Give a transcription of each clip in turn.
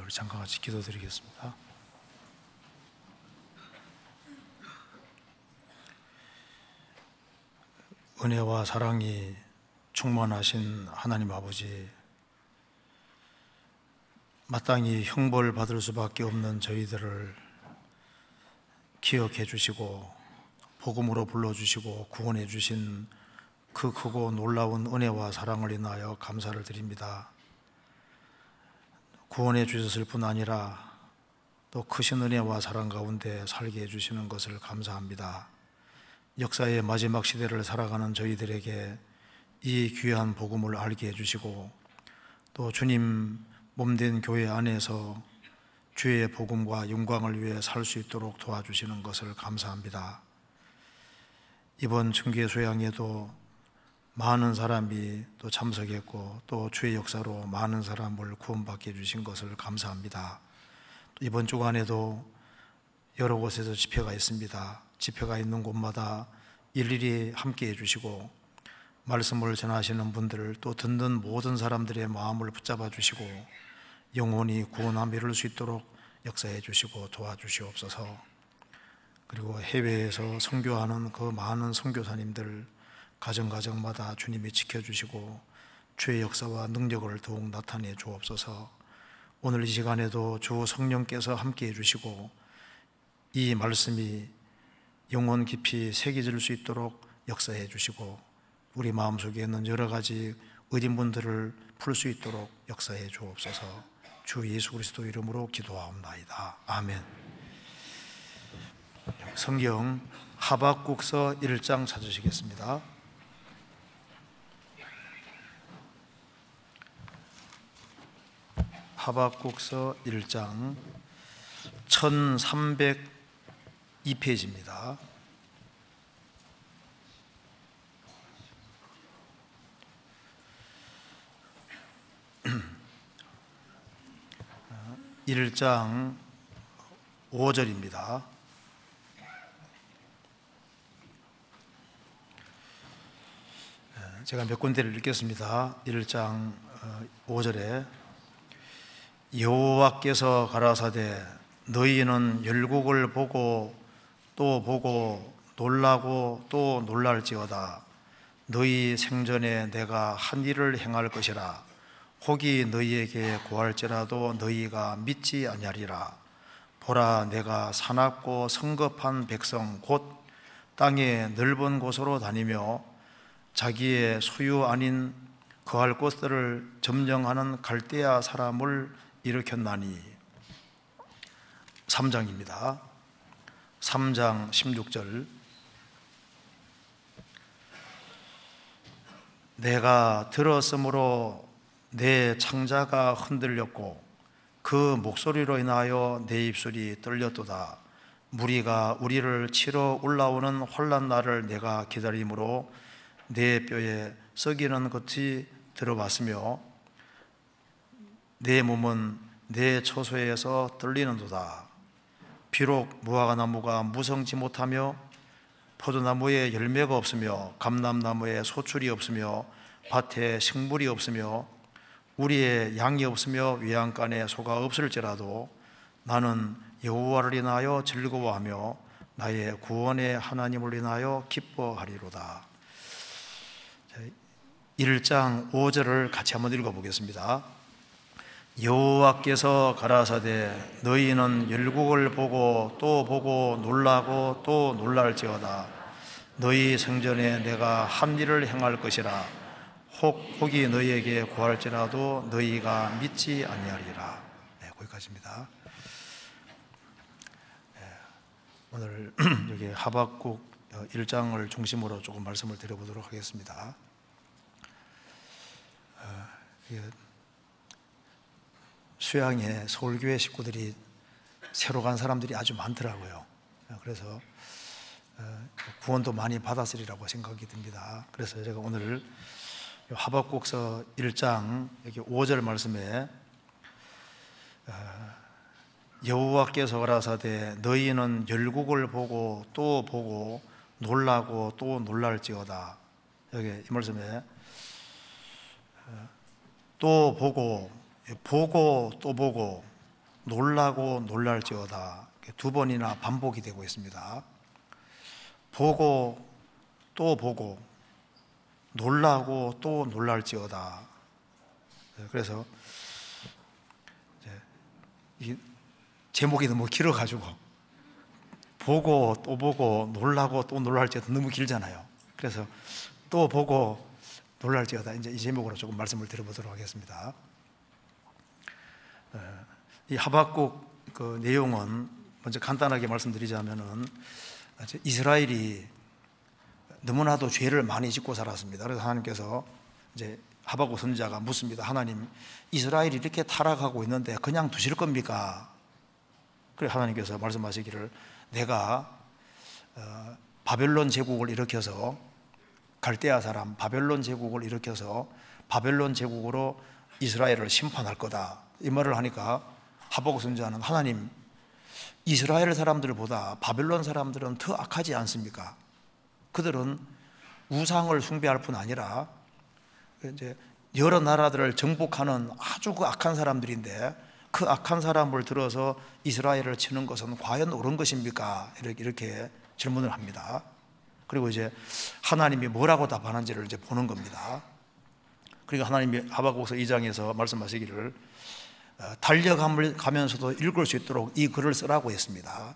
우리 잠깐 같이 기도드리겠습니다. 은혜와 사랑이 충만하신 하나님 아버지, 마땅히 형벌 받을 수밖에 없는 저희들을 기억해 주시고 복음으로 불러주시고 구원해 주신 그 크고 놀라운 은혜와 사랑을 인하여 감사를 드립니다. 구원해 주셨을 뿐 아니라 또 크신 은혜와 사랑 가운데 살게 해주시는 것을 감사합니다. 역사의 마지막 시대를 살아가는 저희들에게 이 귀한 복음을 알게 해주시고 또 주님 몸된 교회 안에서 주의 복음과 영광을 위해 살 수 있도록 도와주시는 것을 감사합니다. 이번 청계 소양에도 많은 사람이 또 참석했고 또 주의 역사로 많은 사람을 구원받게 해주신 것을 감사합니다. 이번 주간에도 여러 곳에서 집회가 있습니다. 집회가 있는 곳마다 일일이 함께 해주시고 말씀을 전하시는 분들을 또 듣는 모든 사람들의 마음을 붙잡아 주시고 영혼이 구원함 이룰 수 있도록 역사해 주시고 도와주시옵소서. 그리고 해외에서 선교하는 그 많은 선교사님들 가정가정마다 주님이 지켜주시고 주의 역사와 능력을 더욱 나타내 주옵소서. 오늘 이 시간에도 주 성령께서 함께 해주시고 이 말씀이 영혼 깊이 새겨질 수 있도록 역사해 주시고 우리 마음속에 있는 여러 가지 의문들을 풀 수 있도록 역사해 주옵소서. 주 예수 그리스도 이름으로 기도하옵나이다. 아멘. 성경 하박국서 1장 찾으시겠습니다. 하박국서 1장 1302페이지입니다. (1장) 5절입니다. 제가 몇 군데를 읽겠습니다. 1장 5절에 여호와께서 가라사대 너희는 열국을 보고 또 보고 놀라고 또 놀랄지어다. 너희 생전에 내가 한 일을 행할 것이라. 혹이 너희에게 구할지라도 너희가 믿지 아니하리라. 보라, 내가 사납고 성급한 백성 곧 땅의 넓은 곳으로 다니며 자기의 소유 아닌 거할 곳들을 점령하는 갈대아 사람을 일으켰나니. 3장입니다. 3장 16절. 내가 들었으므로 내 창자가 흔들렸고 그 목소리로 인하여 내 입술이 떨렸도다. 무리가 우리를 치러 올라오는 환난 날을 내가 기다림으로 내 뼈에 썩이는 것이 들어왔으며 내 몸은 내 처소에서 떨리는도다. 비록 무화과나무가 무성치 못하며 포도나무에 열매가 없으며 감람나무에 소출이 없으며 밭에 식물이 없으며 우리의 양이 없으며 외양간에 소가 없을지라도 나는 여호와를 인하여 즐거워하며 나의 구원의 하나님을 인하여 기뻐하리로다. 1장 5절을 같이 한번 읽어보겠습니다. 여호와께서 가라사대 너희는 열국을 보고 또 보고 놀라고 또 놀랄지어다. 너희 생전에 내가 한 일을 행할 것이라. 혹이 너희에게 구할지라도 너희가 믿지 아니하리라. 네, 거기까지입니다. 네, 오늘 여기 하박국 1장을 중심으로 조금 말씀을 드려보도록 하겠습니다. 수양에 서울교회 식구들이 새로 간 사람들이 아주 많더라고요. 그래서 구원도 많이 받았으리라고 생각이 듭니다. 그래서 제가 오늘 하박국서 1장 여기 5절 말씀에 여호와께서 가라사대 너희는 열국을 보고 또 보고 놀라고 또 놀랄지어다. 여기 이 말씀에 또 보고 또 보고 놀라고 놀랄지어다. 두 번이나 반복이 되고 있습니다. 보고 또 보고 놀라고 또 놀랄지어다. 그래서 이 제목이 너무 길어가지고 보고 또 보고 놀라고 또 놀랄지어다 너무 길잖아요. 그래서 또 보고 놀랄지어다 이제 이 제목으로 조금 말씀을 드려보도록 하겠습니다. 이 하박국 그 내용은 먼저 간단하게 말씀드리자면은 이스라엘이 너무나도 죄를 많이 짓고 살았습니다. 그래서 하나님께서 이제 하박국 선지자가 묻습니다. 하나님, 이스라엘이 이렇게 타락하고 있는데 그냥 두실 겁니까? 그래 하나님께서 말씀하시기를 내가 바벨론 제국을 일으켜서 갈대아 사람 바벨론 제국을 일으켜서 바벨론 제국으로 이스라엘을 심판할 거다. 이 말을 하니까 하박국 선지자는 하나님, 이스라엘 사람들보다 바벨론 사람들은 더 악하지 않습니까? 그들은 우상을 숭배할 뿐 아니라 이제 여러 나라들을 정복하는 아주 그 악한 사람들인데 그 악한 사람을 들어서 이스라엘을 치는 것은 과연 옳은 것입니까? 이렇게 질문을 합니다. 그리고 이제 하나님이 뭐라고 답하는지를 이제 보는 겁니다. 그러니까 하나님이 하박국서 2장에서 말씀하시기를 달려가면서도 읽을 수 있도록 이 글을 쓰라고 했습니다.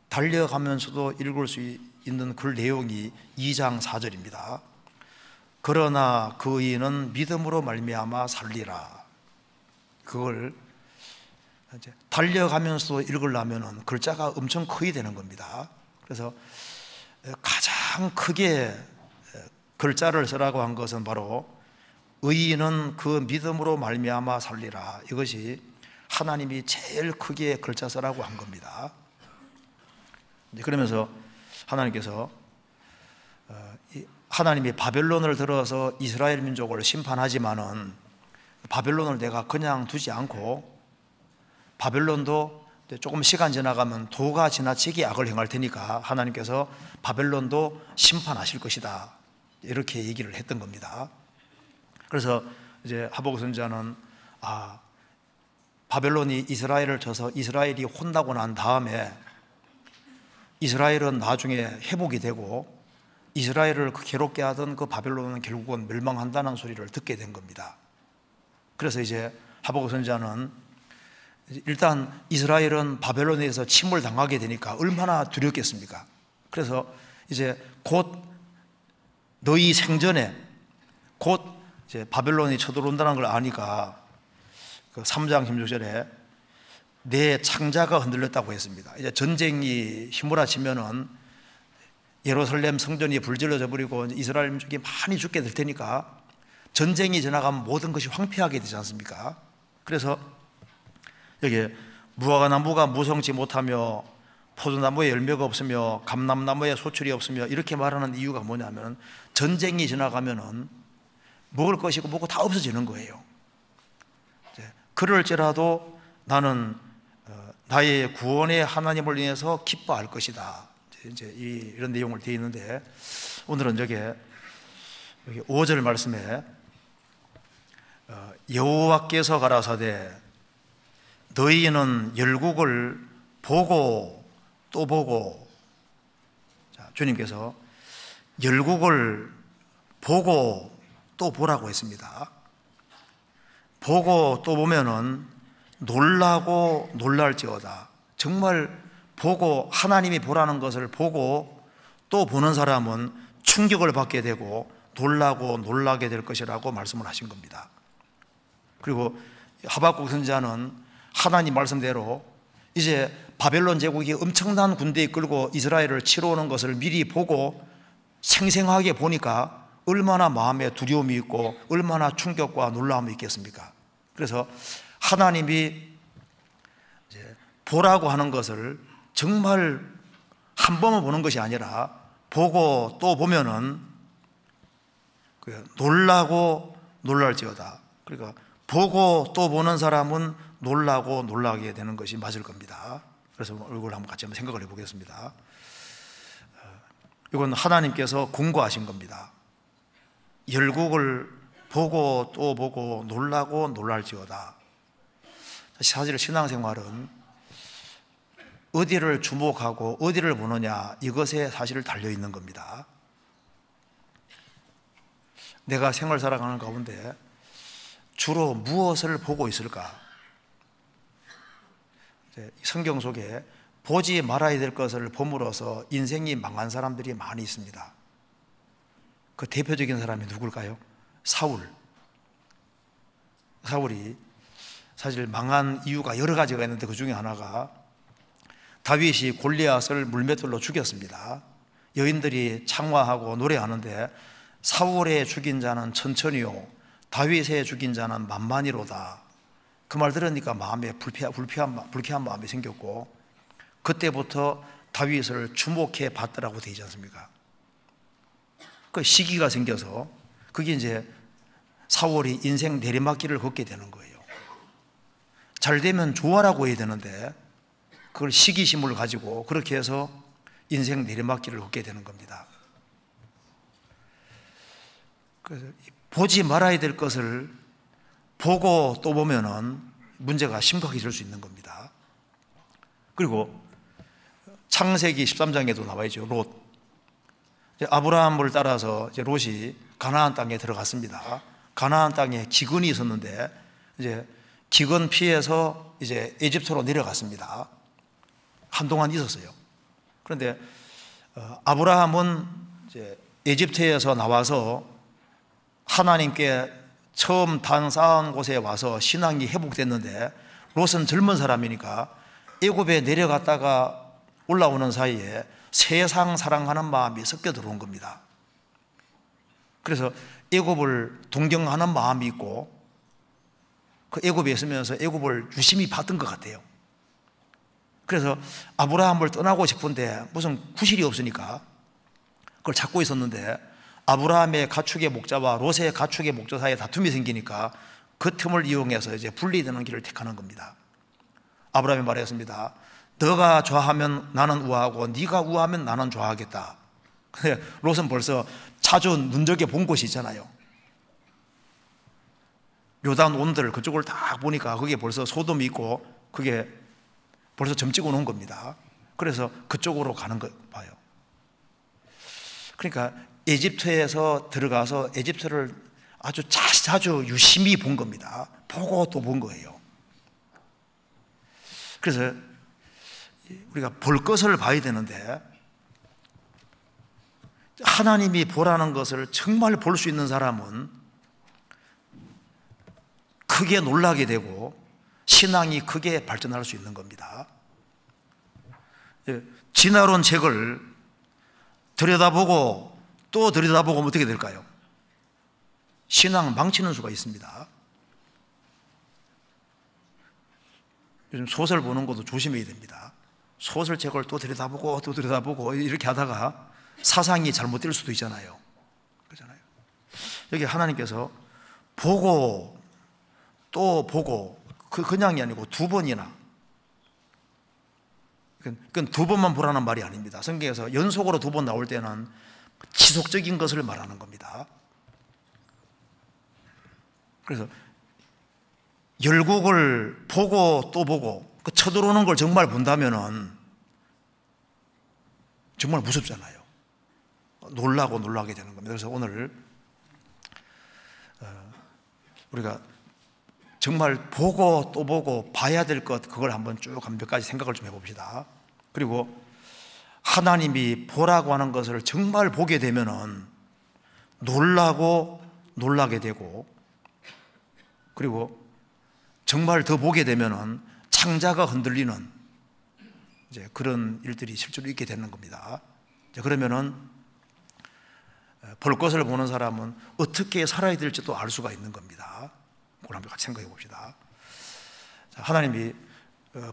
달려가면서도 읽을 수 있는 글 내용이 2장 4절입니다. 그러나 그 이는 믿음으로 말미암아 살리라. 그걸 이제 달려가면서도 읽으려면 글자가 엄청 크게 되는 겁니다. 그래서 가장 크게 글자를 쓰라고 한 것은 바로 의인은 그 믿음으로 말미암아 살리라. 이것이 하나님이 제일 크게 글자 쓰라고 한 겁니다. 그러면서 하나님께서 하나님이 바벨론을 들어서 이스라엘 민족을 심판하지만은 바벨론을 내가 그냥 두지 않고 바벨론도 조금 시간 지나가면 도가 지나치게 악을 행할 테니까 하나님께서 바벨론도 심판하실 것이다. 이렇게 얘기를 했던 겁니다. 그래서 이제 하박국 선지자는 바벨론이 이스라엘을 쳐서 이스라엘이 혼나고 난 다음에 이스라엘은 나중에 회복이 되고 이스라엘을 괴롭게 하던 그 바벨론은 결국은 멸망한다는 소리를 듣게 된 겁니다. 그래서 이제 하박국 선지자는 일단 이스라엘은 바벨론에서 침을 당하게 되니까 얼마나 두렵겠습니까? 그래서 이제 곧 너희 생전에 곧 이제 바벨론이 쳐들어온다는 걸 아니까 그 3장 16절에 내 창자가 흔들렸다고 했습니다. 이제 전쟁이 휘몰아치면은 예루살렘 성전이 불질러져 버리고 이스라엘 민족이 많이 죽게 될 테니까 전쟁이 지나가면 모든 것이 황폐하게 되지 않습니까? 그래서 여기 무화과나무가 무성치 못하며 포도나무에 열매가 없으며 감람나무에 소출이 없으며 이렇게 말하는 이유가 뭐냐면 전쟁이 지나가면은 먹을 것이고 뭐고 다 없어지는 거예요. 그럴지라도 나는 나의 구원의 하나님을 인해서 기뻐할 것이다. 이제 이런 내용을 되어 있는데 오늘은 여기 5절 말씀에 여호와께서 가라사대 너희는 열국을 보고 또 보고. 자, 주님께서 열국을 보고 또 보라고 했습니다. 보고 또 보면은 놀라고 놀랄지어다. 정말 보고 하나님이 보라는 것을 보고 또 보는 사람은 충격을 받게 되고 놀라고 놀라게 될 것이라고 말씀을 하신 겁니다. 그리고 하박국 선지자는 하나님 말씀대로 이제 바벨론 제국이 엄청난 군대 이끌고 이스라엘을 치러 오는 것을 미리 보고 생생하게 보니까 얼마나 마음에 두려움이 있고 얼마나 충격과 놀라움이 있겠습니까? 그래서 하나님이 이제 보라고 하는 것을 정말 한 번만 보는 것이 아니라 보고 또 보면은 놀라고 놀랄지어다. 그러니까 보고 또 보는 사람은 놀라고 놀라게 되는 것이 맞을 겁니다. 그래서 이걸 한번 같이 생각을 해보겠습니다. 이건 하나님께서 공고하신 겁니다. 열국을 보고 또 보고 놀라고 놀랄지어다. 사실 신앙생활은 어디를 주목하고 어디를 보느냐, 이것에 사실 달려 있는 겁니다. 내가 생활 살아가는 가운데 주로 무엇을 보고 있을까? 성경 속에 보지 말아야 될 것을 봄으로써 인생이 망한 사람들이 많이 있습니다. 그 대표적인 사람이 누굴까요? 사울이 사실 망한 이유가 여러 가지가 있는데 그 중에 하나가 다윗이 골리앗을 물맷돌로 죽였습니다. 여인들이 창화하고 노래하는데 사울의 죽인 자는 천천히요 다윗의 죽인 자는 만만히로다. 그 말 들으니까 마음에 불쾌한 마음이 생겼고, 그때부터 다윗을 주목해 봤더라고 되지 않습니까? 그 시기가 생겨서 그게 이제 사울이 인생 내리막길을 걷게 되는 거예요. 잘 되면 좋아라고 해야 되는데 그걸 시기심을 가지고 그렇게 해서 인생 내리막길을 걷게 되는 겁니다. 그래서 보지 말아야 될 것을 보고 또 보면은 문제가 심각해질 수 있는 겁니다. 그리고 창세기 13장에도 나와 있죠. 롯. 아브라함을 따라서 이제 롯이 가나안 땅에 들어갔습니다. 가나안 땅에 기근이 있었는데 이제 기근 피해서 이제 에집트로 내려갔습니다. 한동안 있었어요. 그런데 아브라함은 이제 에집트에서 나와서 하나님께 처음 단 쌓은 곳에 와서 신앙이 회복됐는데, 롯은 젊은 사람이니까 애굽에 내려갔다가 올라오는 사이에 세상 사랑하는 마음이 섞여 들어온 겁니다. 그래서 애굽을 동경하는 마음이 있고, 그 애굽에 있으면서 애굽을 유심히 봤던 것 같아요. 그래서 아브라함을 떠나고 싶은데 무슨 구실이 없으니까 그걸 찾고 있었는데, 아브라함의 가축의 목자와 롯의 가축의 목자 사이에 다툼이 생기니까 그 틈을 이용해서 이제 분리되는 길을 택하는 겁니다. 아브라함이 말했습니다. 너가 좌하면 나는 우하고 네가 우하면 나는 좌하겠다. 근데 롯은 벌써 자주 눈적에 본 곳이 있잖아요. 요단 온들 그쪽을 딱 보니까 그게 벌써 소돔이 있고 그게 벌써 점 찍어 놓은 겁니다. 그래서 그쪽으로 가는 거 봐요. 그러니까 에집트에서 들어가서 에집트를 아주 자주 유심히 본 겁니다. 보고 또 본 거예요. 그래서 우리가 볼 것을 봐야 되는데, 하나님이 보라는 것을 정말 볼 수 있는 사람은 크게 놀라게 되고 신앙이 크게 발전할 수 있는 겁니다. 지나온 책을 들여다보고 또 들여다보면 어떻게 될까요? 신앙 망치는 수가 있습니다. 요즘 소설 보는 것도 조심해야 됩니다. 소설책을 또 들여다보고 또 들여다보고 이렇게 하다가 사상이 잘못될 수도 있잖아요. 그렇잖아요. 여기 하나님께서 보고 또 보고, 그냥이 아니고 두 번이나, 그건 두 번만 보라는 말이 아닙니다. 성경에서 연속으로 두 번 나올 때는 지속적인 것을 말하는 겁니다. 그래서 열국을 보고 또 보고 그 쳐들어오는 걸 정말 본다면은 정말 무섭잖아요. 놀라게 되는 겁니다. 그래서 오늘 우리가 정말 보고 또 보고 봐야 될 것, 그걸 한번 쭉 몇 가지 생각을 좀 해봅시다. 그리고 하나님이 보라고 하는 것을 정말 보게 되면은 놀라게 되고, 그리고 정말 더 보게 되면은 창자가 흔들리는 이제 그런 일들이 실제로 있게 되는 겁니다. 그러면은 볼 것을 보는 사람은 어떻게 살아야 될지도 알 수가 있는 겁니다. 그걸 한번 같이 생각해 봅시다. 하나님이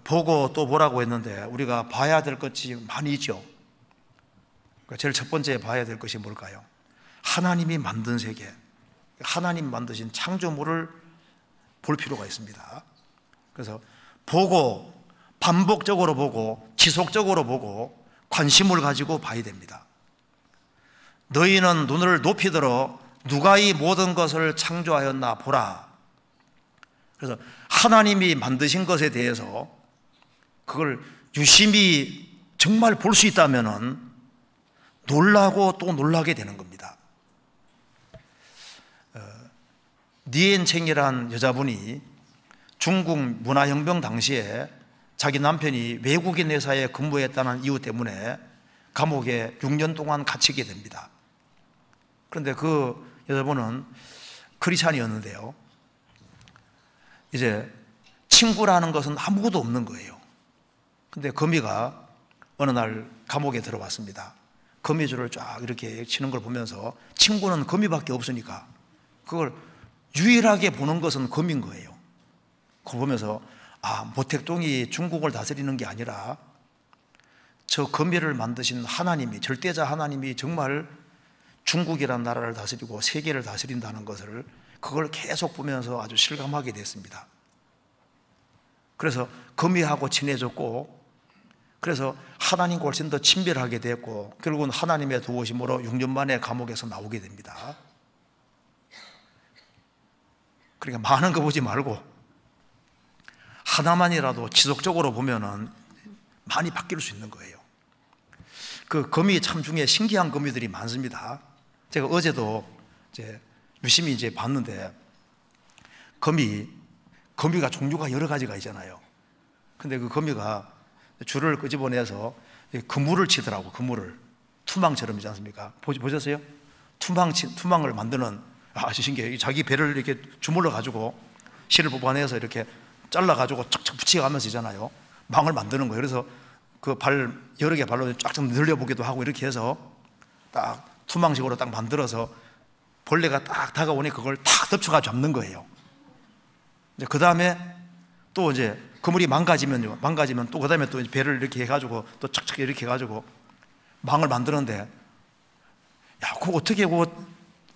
보고 또 보라고 했는데 우리가 봐야 될 것이 많이 있죠. 제일 첫 번째 봐야 될 것이 뭘까요? 하나님이 만든 세계, 하나님 만드신 창조물을 볼 필요가 있습니다. 그래서 보고, 반복적으로 보고, 지속적으로 보고, 관심을 가지고 봐야 됩니다. 너희는 눈을 높이 들어 누가 이 모든 것을 창조하였나 보라. 그래서 하나님이 만드신 것에 대해서 그걸 유심히 정말 볼 수 있다면은 놀라고 또 놀라게 되는 겁니다. 니엔챙이란 여자분이 중국 문화혁명 당시에 자기 남편이 외국인 회사에 근무했다는 이유 때문에 감옥에 6년 동안 갇히게 됩니다. 그런데 그 여자분은 크리스찬이었는데요, 이제 친구라는 것은 아무것도 없는 거예요. 근데 거미가 어느 날 감옥에 들어왔습니다. 거미줄을 쫙 이렇게 치는 걸 보면서 친구는 거미밖에 없으니까 그걸 유일하게 보는 것은 거미인 거예요. 그걸 보면서 모택동이 중국을 다스리는 게 아니라 저 거미를 만드신 하나님이, 절대자 하나님이 정말 중국이라는 나라를 다스리고 세계를 다스린다는 것을, 그걸 계속 보면서 아주 실감하게 됐습니다. 그래서 거미하고 친해졌고, 그래서 하나님과 훨씬 더 친밀하게 됐고, 결국은 하나님의 도우심으로 6년 만에 감옥에서 나오게 됩니다. 그러니까 많은 거 보지 말고 하나만이라도 지속적으로 보면은 많이 바뀔 수 있는 거예요. 그 거미 참 중에 신기한 거미들이 많습니다. 제가 어제도 유심히 봤는데, 거미가 종류가 여러 가지가 있잖아요. 근데 그 거미가 줄을 끄집어내서 그물을 치더라고. 그물을 투망처럼 있지 않습니까? 보셨어요? 투망을 만드는, 아주 신기해요. 자기 배를 이렇게 주물러 가지고 실을 뽑아내서 이렇게 잘라 가지고 척척 붙여가면서 있잖아요. 망을 만드는 거예요. 그래서 그 발 여러 개 발로 쫙 좀 늘려보기도 하고 이렇게 해서 딱 투망식으로 딱 만들어서 벌레가 딱 다가오니 그걸 탁 덮쳐가 잡는 거예요. 이제 그 다음에 또 이제 그물이 망가지면 또 그 다음에 또 배를 이렇게 해가지고 또 척척 이렇게 해가지고 망을 만드는데, 야, 그거 어떻게 그거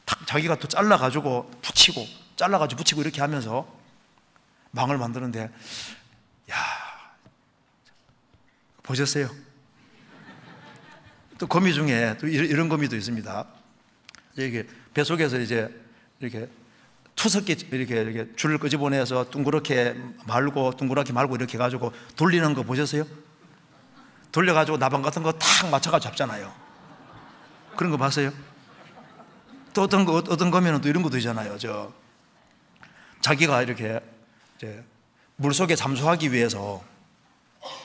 탁 자기가 또 잘라가지고 붙이고 이렇게 하면서 망을 만드는데, 야, 보셨어요? 또 거미 중에 또 이런 거미도 있습니다. 이게 배 속에서 이렇게 투석기 이렇게 줄을 끄집어내서 둥그렇게 말고 이렇게 해가지고 돌리는 거 보셨어요? 돌려가지고 나방 같은 거 탁 맞춰가지고 잡잖아요. 그런 거 봤어요? 또 어떤 거미는 또 이런 것도 있잖아요. 자기가 이렇게 물 속에 잠수하기 위해서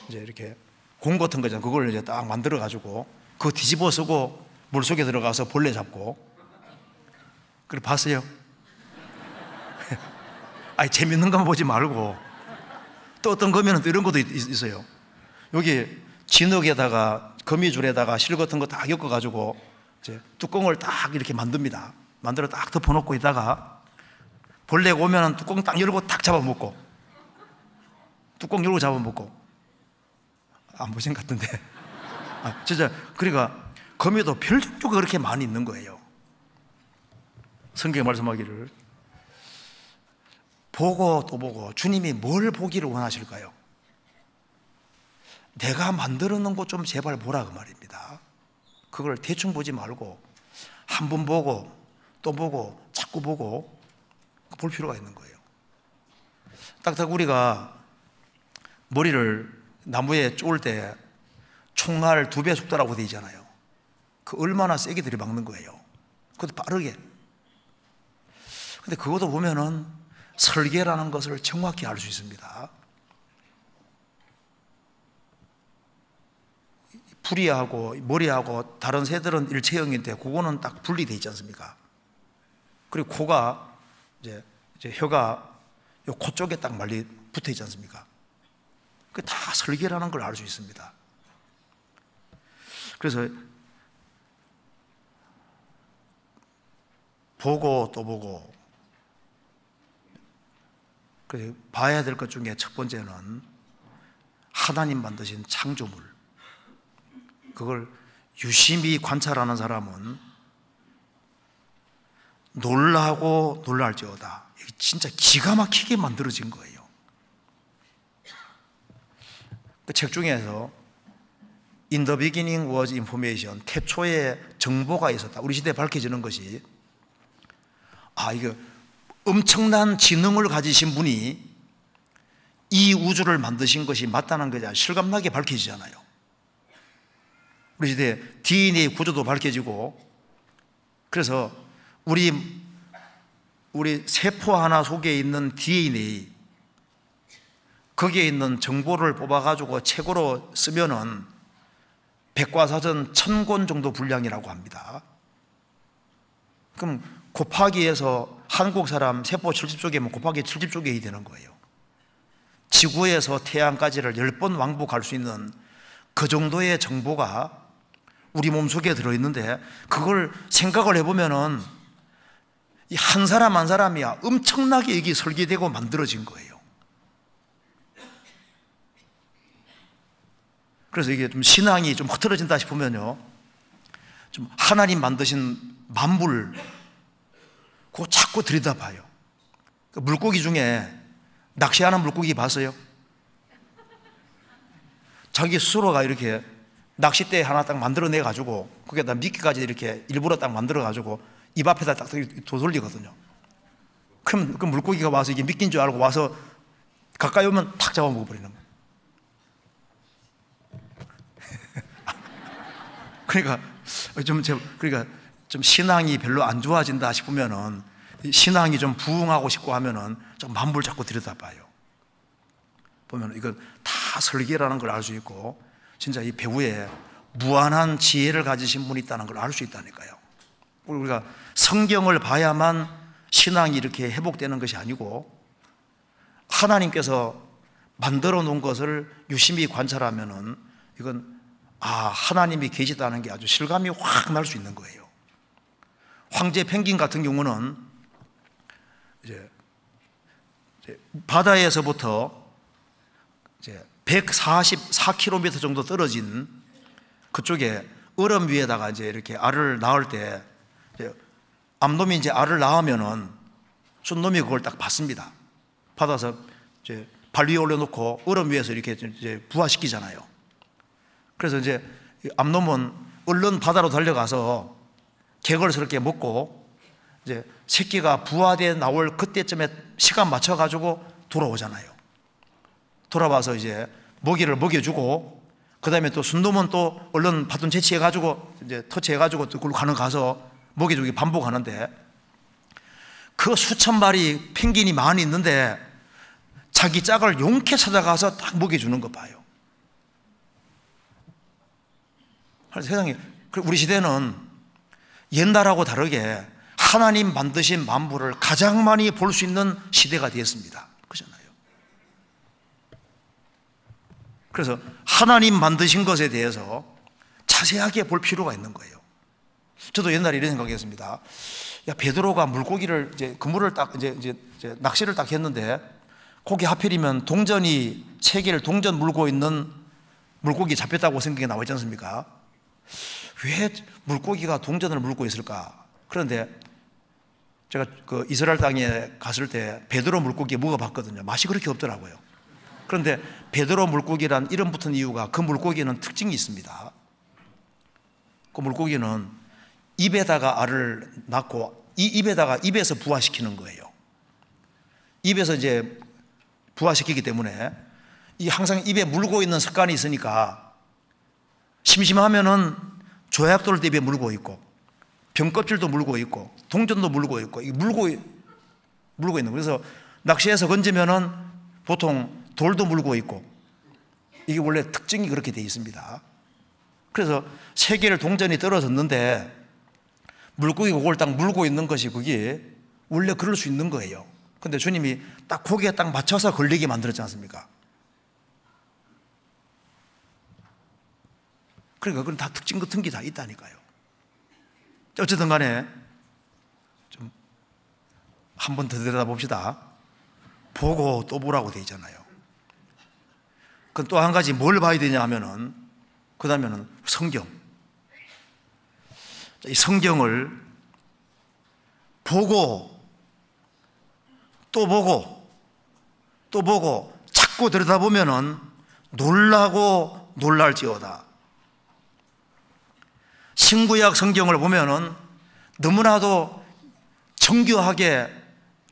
이렇게 공 같은 거잖아요. 그걸 딱 만들어가지고 그거 뒤집어 쓰고 물 속에 들어가서 벌레 잡고. 그걸 봤어요? 아니, 재밌는 것만 보지 말고 또 어떤 거미는 또 이런 것도 있어요. 여기 진흙에다가 거미줄에다가 실 같은 거 딱 엮어가지고 뚜껑을 딱 이렇게 만들어 딱 덮어놓고 있다가 벌레가 오면 뚜껑 딱 열고 딱 잡아먹고, 안 보신 것 같은데. 진짜. 그러니까 거미도 별 종류가 그렇게 많이 있는 거예요. 성경에 말씀하기를 보고 또 보고, 주님이 뭘 보기를 원하실까요? 내가 만들어 놓은 것 좀 제발 보라, 그 말입니다. 그걸 대충 보지 말고 한 번 보고 또 보고 자꾸 보고 볼 필요가 있는 거예요. 딱딱 우리가 머리를 나무에 쪼을 때 총알 2배 속도라고 되어 있잖아요. 그 얼마나 세게 들이박는 거예요. 그것도 빠르게. 근데 그것도 보면은 설계라는 것을 정확히 알 수 있습니다. 부리하고 머리하고 다른 새들은 일체형인데 그거는 딱 분리되어 있지 않습니까? 그리고 코가 이제 혀가 요 코 쪽에 딱 말리 붙어 있지 않습니까? 그 다 설계라는 걸 알 수 있습니다. 그래서 보고 또 보고, 그래서 봐야 될 것 중에 첫 번째는 하나님 만드신 창조물, 그걸 유심히 관찰하는 사람은 놀라고 놀랄지어다. 진짜 기가 막히게 만들어진 거예요. 그 책 중에서 In the beginning was information, 태초에 정보가 있었다. 우리 시대에 밝혀지는 것이, 이거 엄청난 지능을 가지신 분이 이 우주를 만드신 것이 맞다는 것이 실감나게 밝혀지잖아요. 우리 시대에 DNA 구조도 밝혀지고, 그래서 우리 세포 하나 속에 있는 DNA, 거기에 있는 정보를 뽑아가지고 책으로 쓰면은 백과사전 1000권 정도 분량이라고 합니다. 그럼 곱하기 해서 한국 사람 세포 70쪽이면 곱하기 70쪽이 해야 되는 거예요. 지구에서 태양까지를 10번 왕복할 수 있는 그 정도의 정보가 우리 몸속에 들어있는데, 그걸 생각을 해보면은 이 한 사람 한 사람이야 엄청나게 이게 설계되고 만들어진 거예요. 그래서 이게 좀 신앙이 좀 흐트러진다 싶으면요, 좀 하나님 만드신 만물 그거 자꾸 들여다봐요. 물고기 중에 낚시하는 물고기 봤어요? 자기 스스로가 이렇게 낚싯대 하나 딱 만들어내 가지고 거기에다 미끼까지 이렇게 일부러 딱 만들어 가지고 입 앞에다 딱 돌리거든요. 그럼 그 물고기가 와서 이게 미끼인 줄 알고 와서 가까이 오면 탁 잡아먹어버리는 거예요. 그러니까 좀 신앙이 별로 안 좋아진다 싶으면은, 신앙이 좀 부흥하고 싶고 하면은 좀 만물 자꾸 들여다봐요. 보면 이건 다 설계라는 걸 알 수 있고, 진짜 이 배후에 무한한 지혜를 가지신 분이 있다는 걸 알 수 있다니까요. 우리가 성경을 봐야만 신앙이 이렇게 회복되는 것이 아니고, 하나님께서 만들어 놓은 것을 유심히 관찰하면은 이건 하나님이 계시다는 게 아주 실감이 확 날 수 있는 거예요. 황제 펭귄 같은 경우는 이제 바다에서부터 이제 144km 정도 떨어진 그쪽에 얼음 위에다가 이제 이렇게 알을 낳을 때, 암놈이 이제 알을 낳으면은 순놈이 그걸 딱 받습니다. 받아서 이제 발 위에 올려놓고 얼음 위에서 이렇게 이제 부화시키잖아요. 그래서 이제 암놈은 얼른 바다로 달려가서 개걸스럽게 먹고 이제 새끼가 부화돼 나올 그때쯤에 시간 맞춰가지고 돌아오잖아요. 돌아와서 이제 먹이를 먹여주고, 그 다음에 또 순놈은 또 얼른 바톤 채취해가지고 이제 터치해가지고 또 그걸로 가서 먹여주기 반복하는데, 그 수천 마리 펭귄이 많이 있는데 자기 짝을 용케 찾아가서 딱 먹여주는 거 봐요. 세상에, 우리 시대는 옛날하고 다르게 하나님 만드신 만물을 가장 많이 볼 수 있는 시대가 되었습니다. 그렇잖아요. 그래서 하나님 만드신 것에 대해서 자세하게 볼 필요가 있는 거예요. 저도 옛날에 이런 생각이었습니다. 베드로가 물고기를 이제 그물을 딱 이제 낚시를 딱 했는데, 거기 하필이면 동전이 3개를 동전 물고 있는 물고기 잡혔다고 생각이 나와 있지 않습니까? 왜 물고기가 동전을 물고 있을까? 그런데 제가 그 이스라엘 땅에 갔을 때 베드로 물고기 먹어봤거든요. 맛이 그렇게 없더라고요. 그런데 베드로 물고기란 이름 붙은 이유가, 그 물고기는 특징이 있습니다. 그 물고기는 입에다가 알을 낳고 이 입에서 부화시키는 거예요. 입에서 이제 부화시키기 때문에 이 항상 입에 물고 있는 습관이 있으니까, 심심하면은 조약돌도 입에 물고 있고, 병껍질도 물고 있고, 동전도 물고 있고, 물고 있는 거예요. 그래서 낚시해서 건지면은 보통 돌도 물고 있고, 이게 원래 특징이 그렇게 되어 있습니다. 그래서 3개를 동전이 떨어졌는데 물고기가 그걸 딱 물고 있는 것이, 그게 원래 그럴 수 있는 거예요. 근데 주님이 딱 거기에 딱 맞춰서 걸리게 만들었지 않습니까? 그러니까 그건 다 특징 같은 게 다 있다니까요. 어쨌든 간에 좀 한 번 더 들여다봅시다. 보고 또 보라고 되어 있잖아요. 그건 또 한 가지 뭘 봐야 되냐 하면은, 그 다음에는 성경. 이 성경을 보고 또 보고 또 보고 자꾸 들여다보면은 놀라고 놀랄지어다. 신구약 성경을 보면은 너무나도 정교하게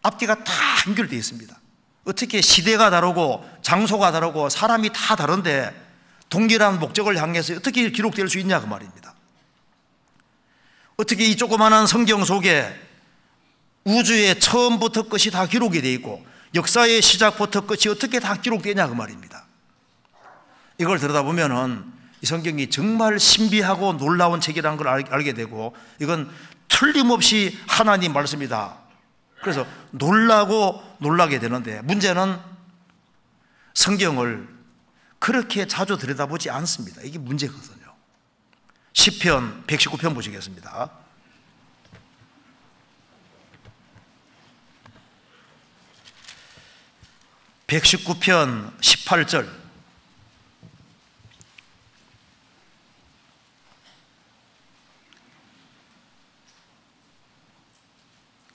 앞뒤가 다 연결되어 있습니다. 어떻게 시대가 다르고 장소가 다르고 사람이 다 다른데 동일한 목적을 향해서 어떻게 기록될 수 있냐 그 말입니다. 어떻게 이 조그마한 성경 속에 우주의 처음부터 끝이 다 기록이 되어 있고 역사의 시작부터 끝이 어떻게 다 기록되냐 그 말입니다. 이걸 들여다보면은 이 성경이 정말 신비하고 놀라운 책이라는 걸 알게 되고 이건 틀림없이 하나님 말씀이다. 그래서 놀라게 되는데 문제는 성경을 그렇게 자주 들여다보지 않습니다. 이게 문제거든요. 시편 119편 보시겠습니다. (119편) 18절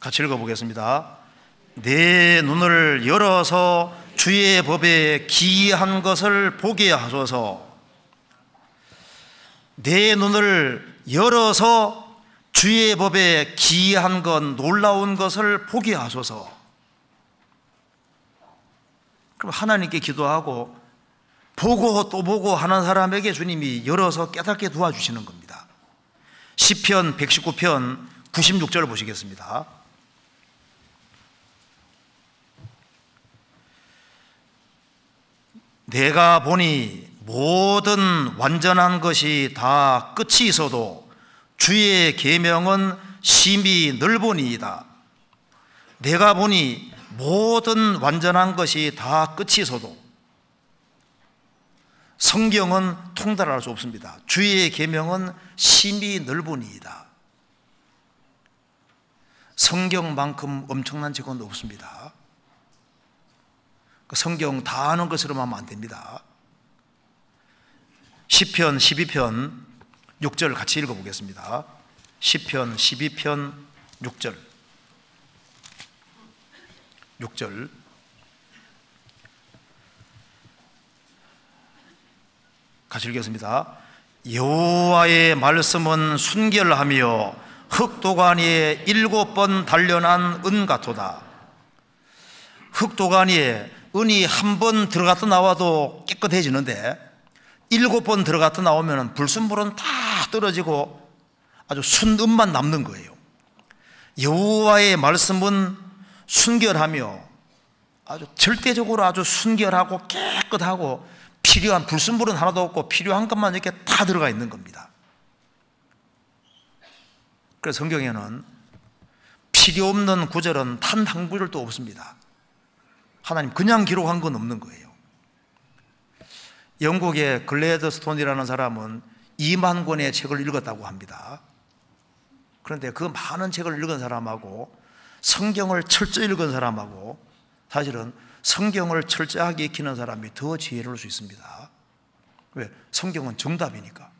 같이 읽어보겠습니다. 내 눈을 열어서 주의 법에 기이한 것을 보게 하소서. 내 눈을 열어서 주의 법에 기이한 것, 놀라운 것을 보게 하소서. 그럼 하나님께 기도하고 보고 또 보고 하는 사람에게 주님이 열어서 깨닫게 도와주시는 겁니다. 시편 119편 96절 보시겠습니다. 내가 보니 모든 완전한 것이 다 끝이 있어도 주의 계명은 심히 넓으니이다. 내가 보니 모든 완전한 것이 다 끝이 있어도 성경은 통달할 수 없습니다. 주의 계명은 심히 넓으니이다. 성경만큼 엄청난 책은 없습니다. 성경 다 아는 것으로 하면 안 됩니다. 시편 12편 6절 같이 읽어보겠습니다. 시편 12편 6절 같이 읽겠습니다. 여호와의 말씀은 순결하며 흑도간 위에 7번 단련한 은 같도다. 흑도간 위에 은이 한 번 들어갔다 나와도 깨끗해지는데 7번 들어갔다 나오면 불순물은 다 떨어지고 아주 순은만 남는 거예요. 여호와의 말씀은 순결하며 아주 절대적으로 아주 순결하고 깨끗하고 필요한 불순물은 하나도 없고 필요한 것만 이렇게 다 들어가 있는 겁니다. 그래서 성경에는 필요 없는 구절은 단 한 구절도 없습니다. 하나님 그냥 기록한 건 없는 거예요. 영국의 글래드스톤이라는 사람은 2만 권의 책을 읽었다고 합니다. 그런데 그 많은 책을 읽은 사람하고 성경을 철저히 읽은 사람하고 사실은 성경을 철저하게 익히는 사람이 더 지혜로울 수 있습니다. 왜? 성경은 정답이니까.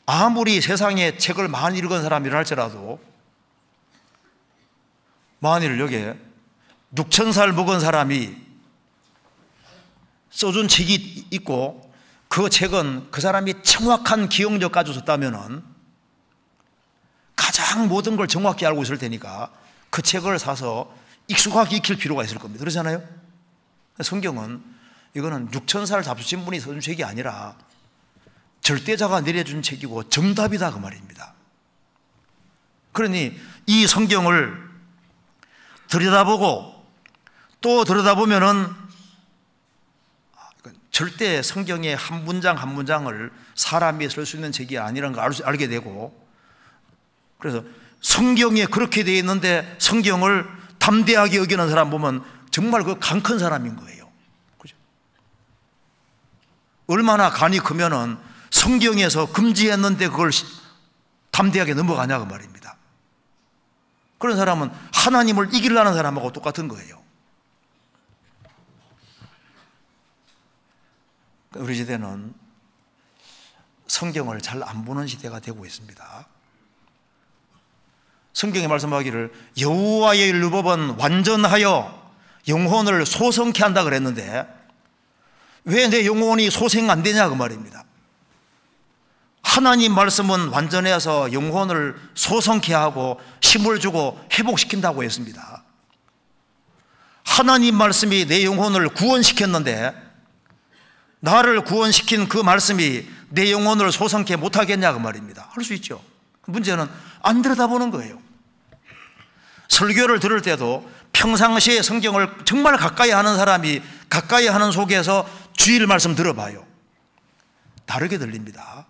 아무리 세상에 책을 많이 읽은 사람이라 할지라도 만일 여기에 6,000살 먹은 사람이 써준 책이 있고 그 책은 그 사람이 정확한 기억력 가지고 썼다면 가장 모든 걸 정확히 알고 있을 테니까 그 책을 사서 익숙하게 익힐 필요가 있을 겁니다. 그렇잖아요? 성경은 이거는 6,000살 잡수신 분이 써준 책이 아니라 절대자가 내려준 책이고 정답이다 그 말입니다. 그러니 이 성경을 들여다보고 또 들여다보면은 절대 성경의 한 문장 한 문장을 사람이 쓸 수 있는 책이 아니라는 걸 알게 되고, 그래서 성경에 그렇게 되어 있는데 성경을 담대하게 여기는 사람 보면 정말 그 간 큰 사람인 거예요. 그죠? 얼마나 간이 크면은 성경에서 금지했는데 그걸 담대하게 넘어가냐 그 말입니다. 그런 사람은 하나님을 이기려는 사람하고 똑같은 거예요. 우리 시대는 성경을 잘 안 보는 시대가 되고 있습니다. 성경에 말씀하기를 여호와의 율법은 완전하여 영혼을 소성케 한다 그랬는데 왜 내 영혼이 소생 안 되냐 그 말입니다. 하나님 말씀은 완전해서 영혼을 소성케 하고 힘을 주고 회복시킨다고 했습니다. 하나님 말씀이 내 영혼을 구원시켰는데 나를 구원시킨 그 말씀이 내 영혼을 소성케 못하겠냐 그 말입니다. 할 수 있죠. 문제는 안 들여다보는 거예요. 설교를 들을 때도 평상시에 성경을 정말 가까이 하는 사람이 가까이 하는 속에서 주일 말씀 들어봐요. 다르게 들립니다.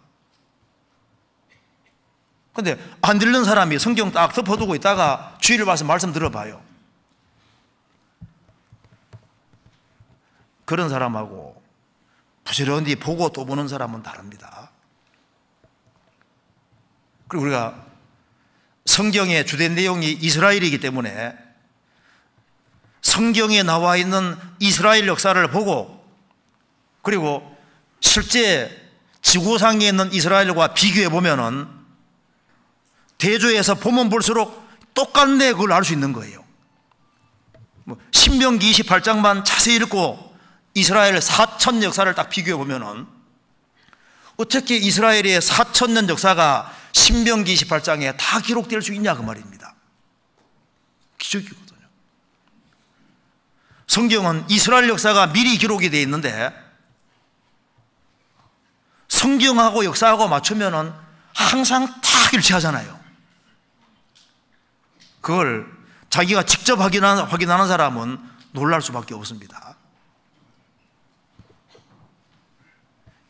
근데 안 들리는 사람이 성경 딱 덮어두고 있다가 주일 말씀 들어봐요. 그런 사람하고 부지런히 보고 또 보는 사람은 다릅니다. 그리고 우리가 성경의 주된 내용이 이스라엘이기 때문에 성경에 나와 있는 이스라엘 역사를 보고 그리고 실제 지구상에 있는 이스라엘과 비교해 보면은 대조해서 보면 볼수록 똑같네 그걸 알 수 있는 거예요. 신명기 28장만 자세히 읽고 이스라엘 4천 역사를 딱 비교해 보면은 어떻게 이스라엘의 4,000년 역사가 신명기 28장에 다 기록될 수 있냐 그 말입니다. 기적이거든요. 성경은 이스라엘 역사가 미리 기록이 되어 있는데 성경하고 역사하고 맞추면은 항상 딱 일치하잖아요. 그걸 자기가 직접 확인하는 사람은 놀랄 수밖에 없습니다.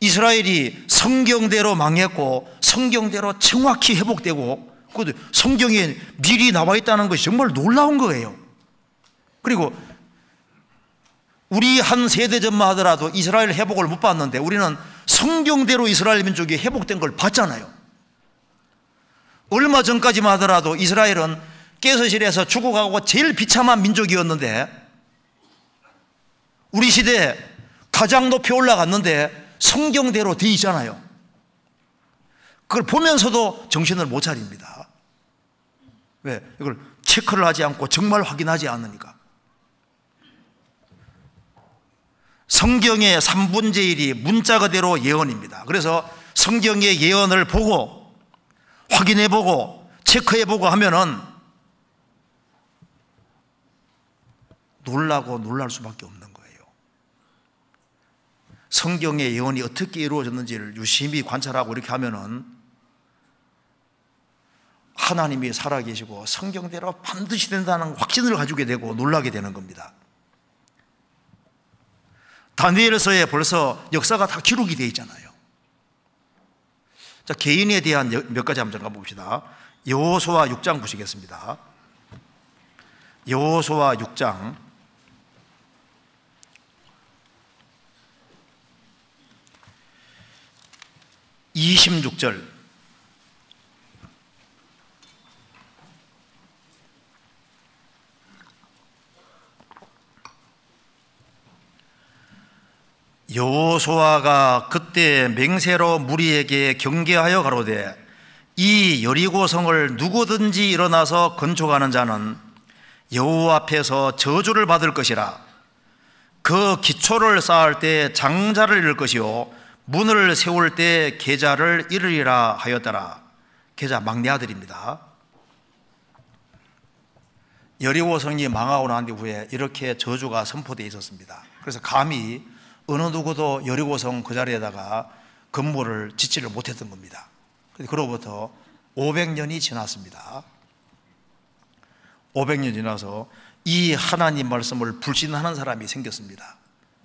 이스라엘이 성경대로 망했고 성경대로 정확히 회복되고 그것도 성경에 미리 나와 있다는 것이 정말 놀라운 거예요. 그리고 우리 한 세대 전만 하더라도 이스라엘 회복을 못 봤는데 우리는 성경대로 이스라엘 민족이 회복된 걸 봤잖아요. 얼마 전까지만 하더라도 이스라엘은 깨서실에서 죽어가고 제일 비참한 민족이었는데 우리 시대에 가장 높이 올라갔는데 성경대로 돼 있잖아요. 그걸 보면서도 정신을 못 차립니다. 왜? 이걸 체크를 하지 않고 정말 확인하지 않으니까. 성경의 3분의 1이 문자 그대로 예언입니다. 그래서 성경의 예언을 보고 확인해보고 체크해보고 하면은 놀랄 수밖에 없는 거예요. 성경의 예언이 어떻게 이루어졌는지를 유심히 관찰하고 이렇게 하면은 하나님이 살아계시고 성경대로 반드시 된다는 확신을 가지게 되고 놀라게 되는 겁니다. 다니엘서에 벌써 역사가 다 기록이 되어 있잖아요. 자, 개인에 대한 몇 가지 한번 봅시다. 여호수아 6장 보시겠습니다. 여호수아 6장 26절. 여호수아가 그때 맹세로 무리에게 경계하여 가로되 이 여리고성을 누구든지 일어나서 건축하는 자는 여호와 앞에서 저주를 받을 것이라. 그 기초를 쌓을 때 장자를 잃을 것이요 문을 세울 때 계자를 잃으리라 하였더라. 계자 막내 아들입니다. 여리고성이 망하고 난 후에 이렇게 저주가 선포되어 있었습니다. 그래서 감히 어느 누구도 여리고성 그 자리에다가 건물을 짓지를 못했던 겁니다. 그로부터 500년이 지났습니다. 500년 지나서 이 하나님 말씀을 불신하는 사람이 생겼습니다.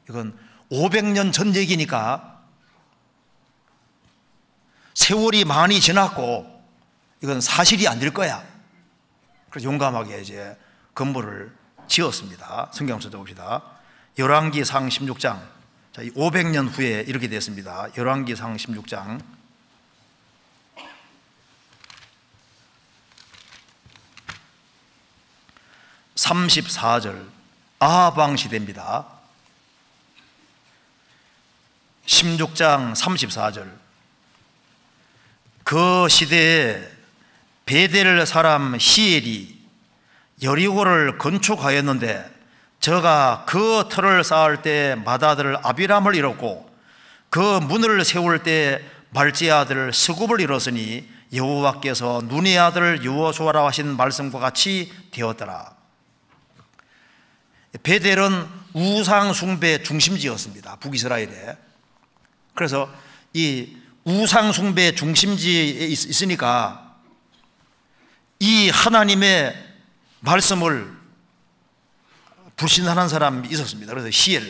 이건 500년 전 얘기니까 세월이 많이 지났고 이건 사실이 안 될 거야. 그래서 용감하게 이제 건물을 지었습니다. 성경 한번 찾아봅시다. 열왕기상 16장. 자, 500년 후에 이렇게 됐습니다. 열왕기상 16장 34절. 아하방 시대입니다. 16장 34절. 그 시대에 베델 사람 히엘이 여리고를 건축하였는데 저가 그 터를 쌓을 때 맏아들 아비람을 잃었고 그 문을 세울 때 말지의 아들 스굽을 잃었으니 여호와께서 눈의 아들 여호수아라 하신 말씀과 같이 되었더라. 베델은 우상 숭배 중심지였습니다, 북이스라엘에. 그래서 이 우상 숭배 중심지에 있으니까 이 하나님의 말씀을 불신하는 사람이 있었습니다. 그래서 히엘,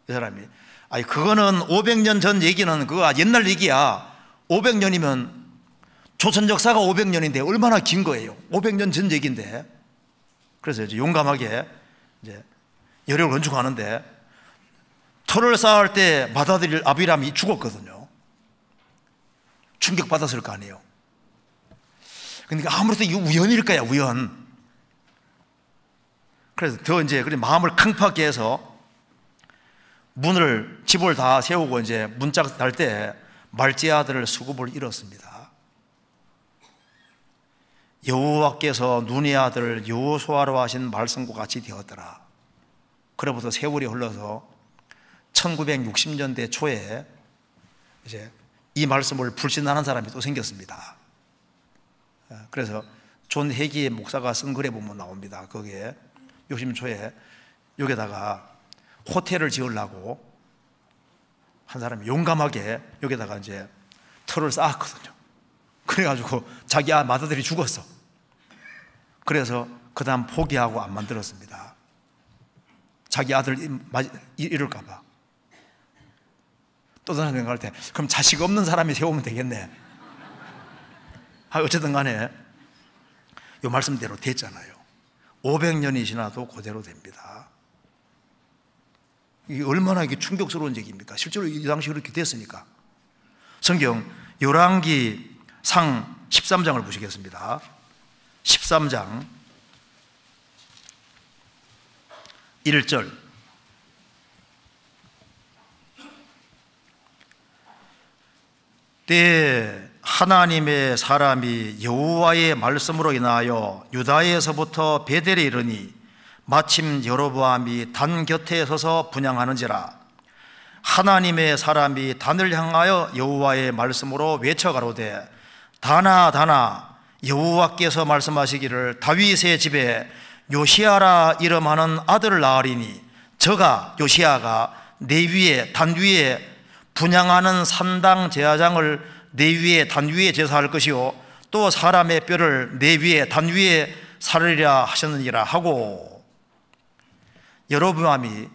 이 사람이, 아니 그거는 500년 전 얘기는 그거 옛날 얘기야. 500년이면 조선 역사가 500년인데 얼마나 긴 거예요. 500년 전 얘기인데. 그래서 이제 용감하게 이제 여력을 건축하는데, 터를 쌓을 때 맏아들 아비람이 죽었거든요. 충격받았을 거 아니에요. 그러니까 아무래도 이거 우연일 거야, 우연. 그래서 더 이제 마음을 강팍하게 해서 집을 다 세우고 이제 문짝 달 때 말지의 아들을 스굽을 잃었습니다. 여호와께서 눈의 아들 여호수아로 하신 말씀과 같이 되었더라. 그로부터 세월이 흘러서 1960년대 초에 이제 이 말씀을 불신하는 사람이 또 생겼습니다. 그래서 존 해기 목사가 쓴 글에 보면 나옵니다. 거기에 60년 초에 여기다가 호텔을 지으려고 한 사람이 용감하게 여기다가 이제 터를 쌓았거든요. 그래가지고 자기 맏아들이 죽었어. 그래서 그 다음 포기하고 안 만들었습니다. 자기 아들 이럴까봐. 또 다른 생각할 때 그럼 자식 없는 사람이 세우면 되겠네. 어쨌든 간에 이 말씀대로 됐잖아요. 500년이 지나도 그대로 됩니다. 이게 얼마나 이게 충격스러운 얘기입니까? 실제로 이 당시 그렇게 됐으니까. 성경 열왕기 상 13장을 보시겠습니다. 13장 1절. 때에 하나님의 사람이 여호와의 말씀으로 인하여 유다에서부터 베델에 이르니 마침 여로보암이 단 곁에 서서 분향하는지라. 하나님의 사람이 단을 향하여 여호와의 말씀으로 외쳐가로되 다나 다나 여호와께서 말씀하시기를 다윗의 집에 요시아라 이름하는 아들을 낳으리니 저가 요시아가 내 위에 단 위에 분향하는 산당 제사장을 내 위에 단 위에 제사할 것이요 또 사람의 뼈를 내 위에 단 위에 사르리라 하셨느니라 하고, 여로보암이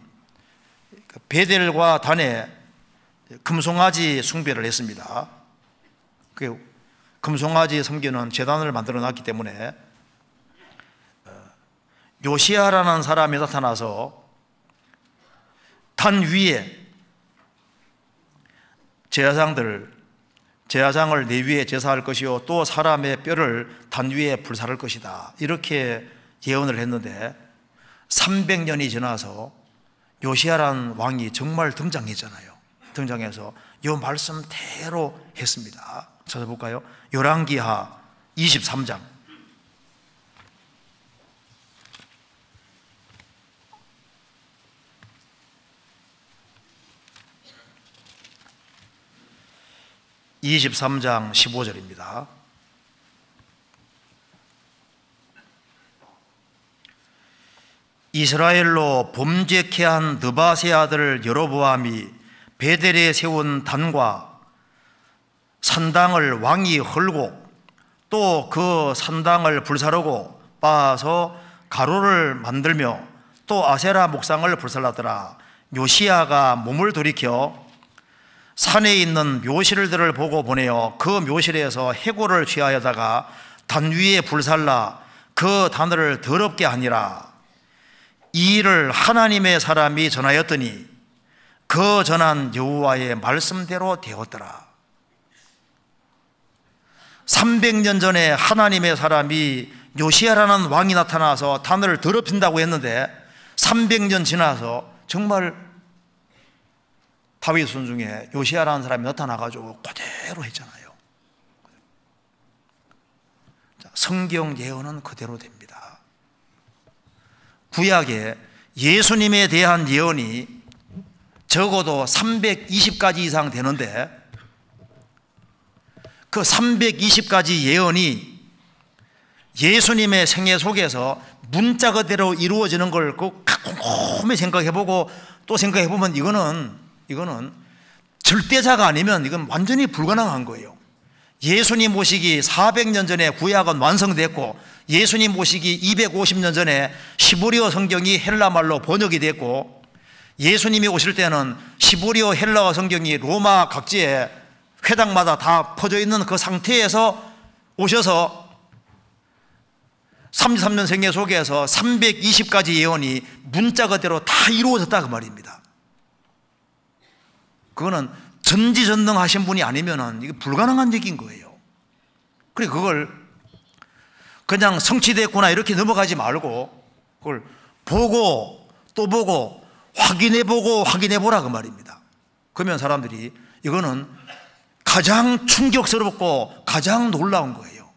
베델과 단에 금송아지 숭배를 했습니다. 그 금송아지 섬기는 제단을 만들어 놨기 때문에 요시아라는 사람이 나타나서 단 위에 제사장을 내 위에 제사할 것이요 또 사람의 뼈를 단 위에 불사를 것이다, 이렇게 예언을 했는데 300년이 지나서 요시아라는 왕이 정말 등장했잖아요. 등장해서 이 말씀대로 했습니다. 찾아볼까요? 열왕기하 23장 23장 15절입니다. 이스라엘로 범죄케 한 느밧의 아들 여로보암이 베델에 세운 단과 산당을 왕이 헐고 또 그 산당을 불사르고 빻아서 가루를 만들며 또 아세라 목상을 불살랐더라. 요시아가 몸을 돌이켜 산에 있는 묘실들을 보고 보내어 그 묘실에서 해골을 취하여다가 단 위에 불살라 그 단을 더럽게 하니라. 이 일을 하나님의 사람이 전하였더니 그 전한 여호와의 말씀대로 되었더라. 300년 전에 하나님의 사람이 요시아라는 왕이 나타나서 단을 더럽힌다고 했는데 300년 지나서 정말 다윗 손 중에 요시아라는 사람이 나타나가지고 그대로 했잖아요. 성경 예언은 그대로 됩니다. 구약에 예수님에 대한 예언이 적어도 320가지 이상 되는데 그 320가지 예언이 예수님의 생애 속에서 문자 그대로 이루어지는 걸 곰곰이 생각해보고 또 생각해보면 이거는 절대자가 아니면 이건 완전히 불가능한 거예요. 예수님 오시기 400년 전에 구약은 완성됐고, 예수님 오시기 250년 전에 시브리어 성경이 헬라말로 번역이 됐고, 예수님이 오실 때는 시브리어 헬라어 성경이 로마 각지에 회당마다 다 퍼져 있는 그 상태에서 오셔서 33년 생애 속에서 320가지 예언이 문자 그대로 다 이루어졌다 그 말입니다. 그거는 전지전능하신 분이 아니면은 이게 불가능한 얘기인 거예요. 그래 그걸 그냥 성취됐구나 이렇게 넘어가지 말고 그걸 보고 또 보고 확인해보고 확인해보라 그 말입니다. 그러면 사람들이 이거는 가장 충격스럽고 가장 놀라운 거예요.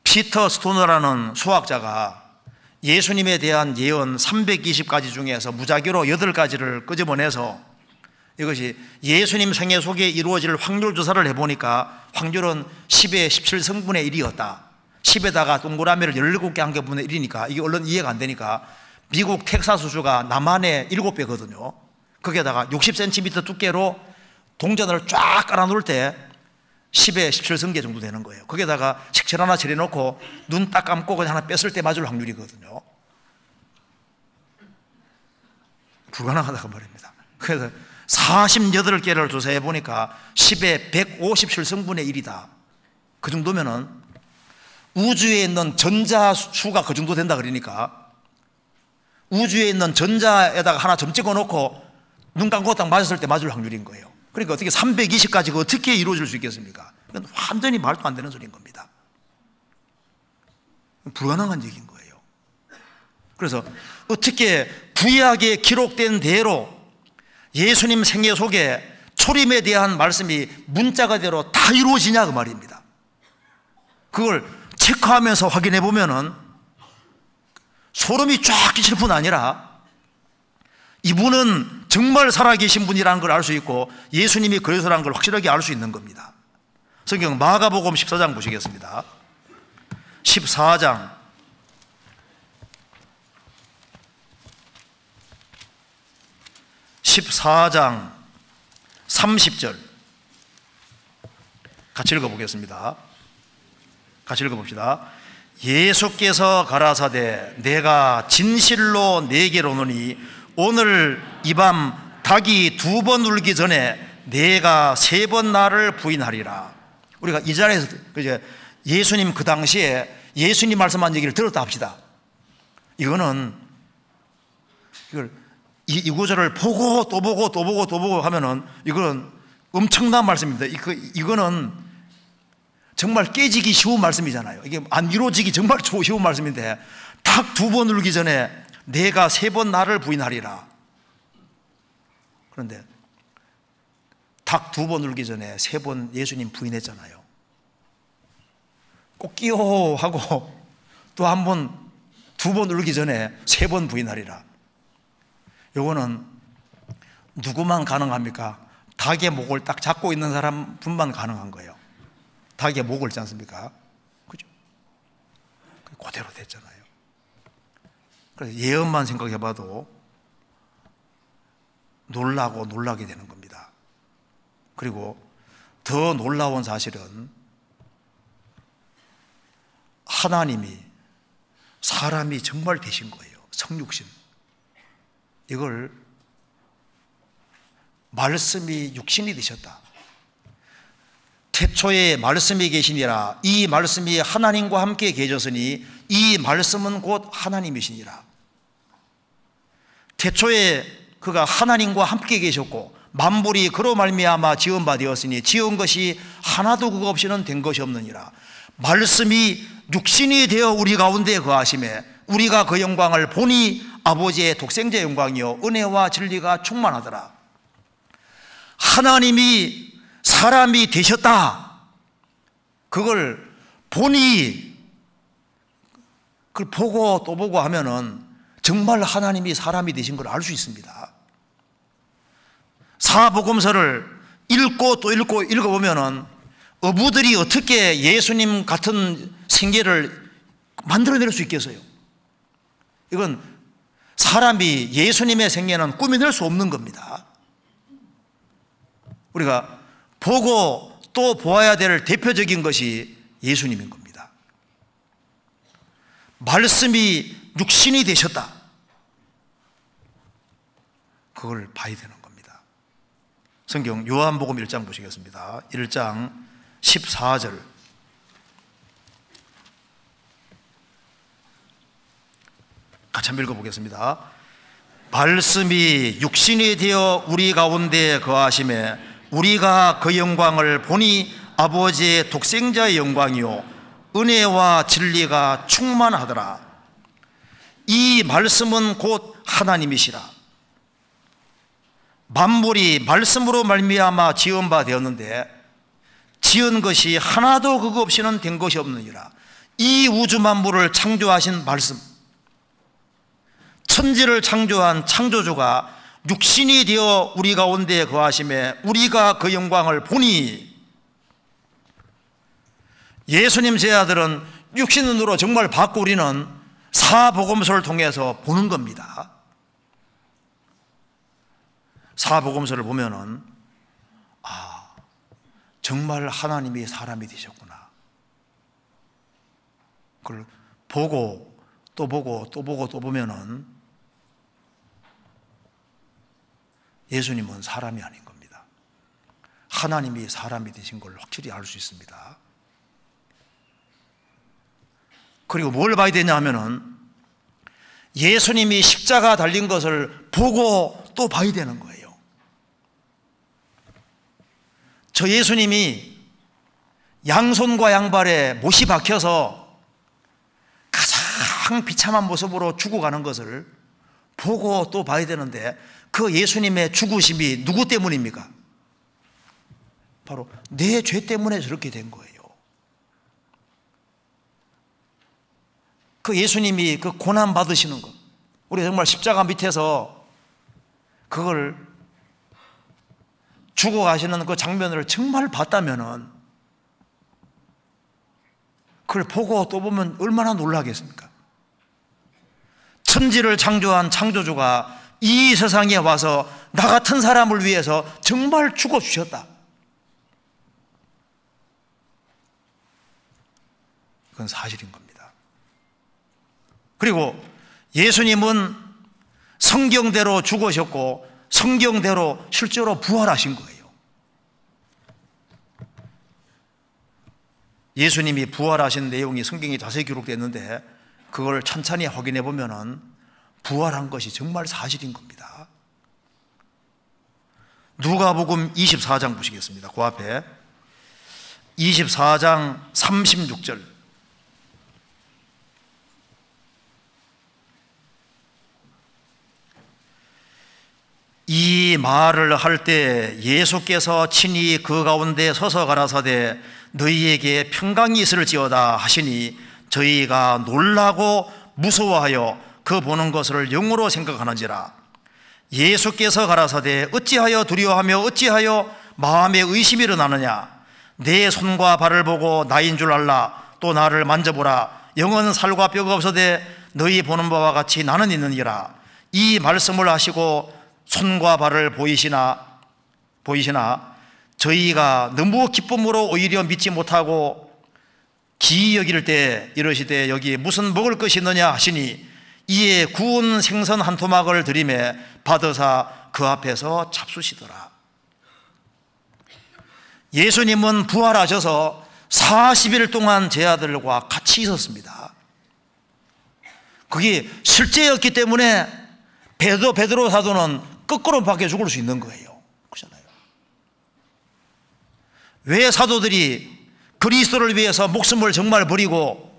피터 스토너라는 수학자가 예수님에 대한 예언 320가지 중에서 무작위로 8가지를 끄집어내서 이것이 예수님 생애 속에 이루어질 확률 조사를 해보니까 확률은 10의 17승분의 1이었다. 10에다가 동그라미를 17개 한 게 분의 1이니까 이게 얼른 이해가 안 되니까 미국 텍사스주가 남한의 7배거든요. 거기에다가 60cm 두께로 동전을 쫙 깔아놓을 때 10의 17승계 정도 되는 거예요. 거기에다가 식채 하나 차려놓고 눈 딱 감고 그냥 하나 뺐을 때 맞을 확률이거든요. 불가능하다고 말입니다. 그래서 48개를 조사해 보니까 10의 157승분의 1이다. 그 정도면은 우주에 있는 전자 수가 그 정도 된다 그러니까 우주에 있는 전자에다가 하나 점 찍어 놓고 눈 감고 딱 맞았을 때 맞을 확률인 거예요. 그러니까 어떻게 320까지 어떻게 이루어질 수 있겠습니까? 이건 완전히 말도 안 되는 소리인 겁니다. 불가능한 얘기인 거예요. 그래서 어떻게 구약에 기록된 대로 예수님 생애 속에 초림에 대한 말씀이 문자 그대로 다 이루어지냐 그 말입니다. 그걸 체크하면서 확인해 보면은 소름이 쫙 끼칠 뿐 아니라 이분은 정말 살아계신 분이라는 걸 알 수 있고 예수님이 그리스도라는 걸 확실하게 알 수 있는 겁니다. 성경 마가복음 14장 보시겠습니다. 14장 30절 같이 읽어보겠습니다. 같이 읽어봅시다. 예수께서 가라사대 내가 진실로 내게 이르노니 오늘 이 밤 닭이 2번 울기 전에 내가 3번 나를 부인하리라. 우리가 이 자리에서 예수님 그 당시에 예수님 말씀한 얘기를 들었다 합시다. 이거는 이 구절을 보고 또 보고 또 보고 또 보고 하면은 이거는 엄청난 말씀입니다. 이거는 정말 깨지기 쉬운 말씀이잖아요. 이게 안 이루어지기 정말 쉬운 말씀인데 닭 2번 울기 전에 내가 3번 나를 부인하리라. 그런데 닭 2번 울기 전에 3번 예수님 부인했잖아요. 꼭 끼요 하고 또 한 번 2번 울기 전에 3번 부인하리라. 요거는 누구만 가능합니까? 닭의 목을 딱 잡고 있는 사람 분만 가능한 거예요. 닭의 목을 있지 않습니까? 그죠? 그대로 됐잖아요. 그래서 예언만 생각해 봐도 놀라고 놀라게 되는 겁니다. 그리고 더 놀라운 사실은 하나님이 사람이 정말 되신 거예요. 성육신. 이걸 말씀이 육신이 되셨다. 태초에 말씀이 계시니라. 이 말씀이 하나님과 함께 계셨으니 이 말씀은 곧 하나님이시니라. 태초에 그가 하나님과 함께 계셨고 만물이 그로 말미암아 지은 바 되었으니 지은 것이 하나도 그거 없이는 된 것이 없느니라. 말씀이 육신이 되어 우리 가운데 거하심에 우리가 그 영광을 보니 아버지의 독생자 영광이요 은혜와 진리가 충만하더라. 하나님이 사람이 되셨다. 그걸 보니 그걸 보고 또 보고 하면은 정말 하나님이 사람이 되신 걸 알 수 있습니다. 사복음서를 읽고 또 읽고 읽어보면은 어부들이 어떻게 예수님 같은 생계를 만들어낼 수 있겠어요? 이건 사람이 예수님의 생계는 꾸며낼 수 없는 겁니다. 우리가 보고 또 보아야 될 대표적인 것이 예수님인 겁니다. 말씀이 육신이 되셨다. 그걸 봐야 되는 겁니다. 성경 요한복음 1장 보시겠습니다. 1장 14절. 같이 한번 읽어보겠습니다. 말씀이 육신이 되어 우리 가운데 거하심에 우리가 그 영광을 보니 아버지의 독생자의 영광이요 은혜와 진리가 충만하더라. 이 말씀은 곧 하나님이시라. 만물이 말씀으로 말미암아 지은 바 되었는데 지은 것이 하나도 그거 없이는 된 것이 없느니라. 이 우주 만물을 창조하신 말씀, 천지를 창조한 창조주가 육신이 되어 우리 가운데 거하심에 우리가 그 영광을 보니, 예수님 제 아들은 육신 눈으로 정말 봤고 우리는 사복음서를 통해서 보는 겁니다. 사복음서를 보면은 정말 하나님이 사람이 되셨구나. 그걸 보고 또 보고 또 보고 또 보면은 예수님은 사람이 아닌 겁니다. 하나님이 사람이 되신 걸 확실히 알 수 있습니다. 그리고 뭘 봐야 되냐 하면은 예수님이 십자가 달린 것을 보고 또 봐야 되는 거예요. 저 예수님이 양손과 양발에 못이 박혀서 가장 비참한 모습으로 죽어가는 것을 보고 또 봐야 되는데, 그 예수님의 죽으심이 누구 때문입니까? 바로 내 죄 때문에 저렇게 된 거예요. 그 예수님이 그 고난 받으시는 것, 우리 정말 십자가 밑에서 그걸 죽어가시는 그 장면을 정말 봤다면은 그걸 보고 또 보면 얼마나 놀라겠습니까? 천지를 창조한 창조주가 이 세상에 와서 나 같은 사람을 위해서 정말 죽어주셨다. 그건 사실인 겁니다. 그리고 예수님은 성경대로 죽으셨고 성경대로 실제로 부활하신 거예요. 예수님이 부활하신 내용이 성경에 자세히 기록됐는데 그걸 천천히 확인해 보면은 부활한 것이 정말 사실인 겁니다. 누가복음 24장 보시겠습니다. 그 앞에 24장 36절. 이 말을 할 때 예수께서 친히 그 가운데 서서 가라사대 너희에게 평강이 있을지어다 하시니 저희가 놀라고 무서워하여 그 보는 것을 영으로 생각하는지라. 예수께서 가라사대 어찌하여 두려워하며 어찌하여 마음에 의심이 일어나느냐. 내 손과 발을 보고 나인 줄 알라. 또 나를 만져보라. 영은 살과 뼈가 없어되 너희 보는 바와 같이 나는 있느니라. 이 말씀을 하시고 손과 발을 보이시나 저희가 너무 기쁨으로 오히려 믿지 못하고 기이 여길 때 이러시되 여기 무슨 먹을 것이 있느냐 하시니 이에 구운 생선 한 토막을 드리매 받으사 그 앞에서 잡수시더라. 예수님은 부활하셔서 40일 동안 제 아들과 같이 있었습니다. 그게 실제였기 때문에 베드로 사도는 거꾸로 밖에 죽을 수 있는 거예요. 그렇잖아요. 왜 사도들이 그리스도를 위해서 목숨을 정말 버리고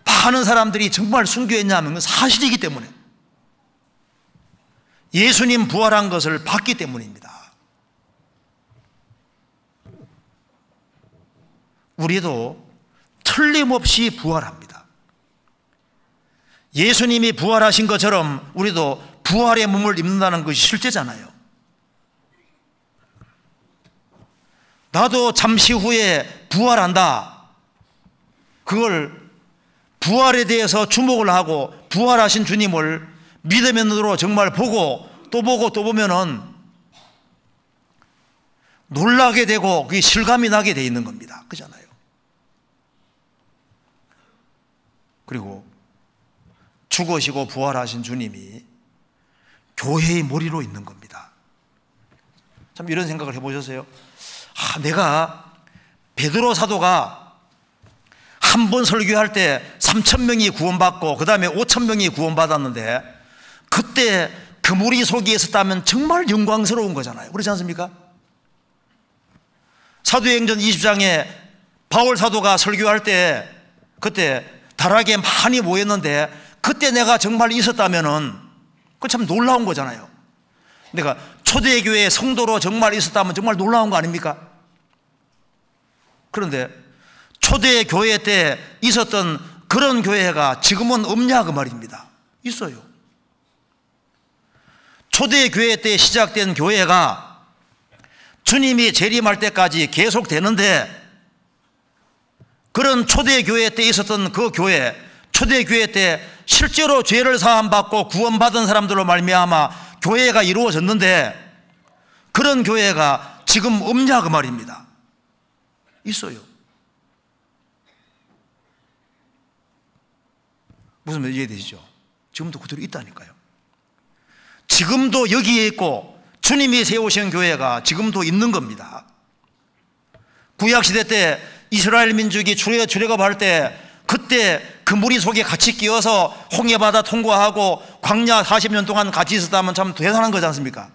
많은 사람들이 정말 순교했냐면 사실이기 때문에, 예수님 부활한 것을 봤기 때문입니다. 우리도 틀림없이 부활합니다. 예수님이 부활하신 것처럼 우리도 부활의 몸을 입는다는 것이 실제잖아요. 나도 잠시 후에 부활한다. 그걸 부활에 대해서 주목을 하고 부활하신 주님을 믿음의 눈으로 정말 보고 또 보고 또 보면은 놀라게 되고 그게 실감이 나게 돼 있는 겁니다. 그잖아요. 그리고 죽으시고 부활하신 주님이 교회의 머리로 있는 겁니다. 참 이런 생각을 해보셨어요? 내가 베드로 사도가 한 번 설교할 때 3,000명이 구원받고 그 다음에 5,000명이 구원받았는데 그때 그 무리 속에 있었다면 정말 영광스러운 거잖아요. 그렇지 않습니까? 사도행전 20장에 바울 사도가 설교할 때 그때 다락에 많이 모였는데 그때 내가 정말 있었다면은 그건 참 놀라운 거잖아요. 내가 초대교회 성도로 정말 있었다면 정말 놀라운 거 아닙니까? 그런데 초대교회 때 있었던 그런 교회가 지금은 없냐 그 말입니다. 있어요. 초대교회 때 시작된 교회가 주님이 재림할 때까지 계속 되는데 그런 초대교회 때 있었던 그 교회, 초대교회 때 실제로 죄를 사함받고 구원받은 사람들로 말미암아 교회가 이루어졌는데 그런 교회가 지금 없냐 그 말입니다. 있어요. 무슨 말인지 이해되시죠? 지금도 그대로 있다니까요. 지금도 여기에 있고 주님이 세우신 교회가 지금도 있는 겁니다. 구약시대 때 이스라엘 민족이 출애굽할 때 그때 그 무리 속에 같이 끼어서 홍해바다 통과하고 광야 40년 동안 같이 있었다면 참 대단한 거지 않습니까?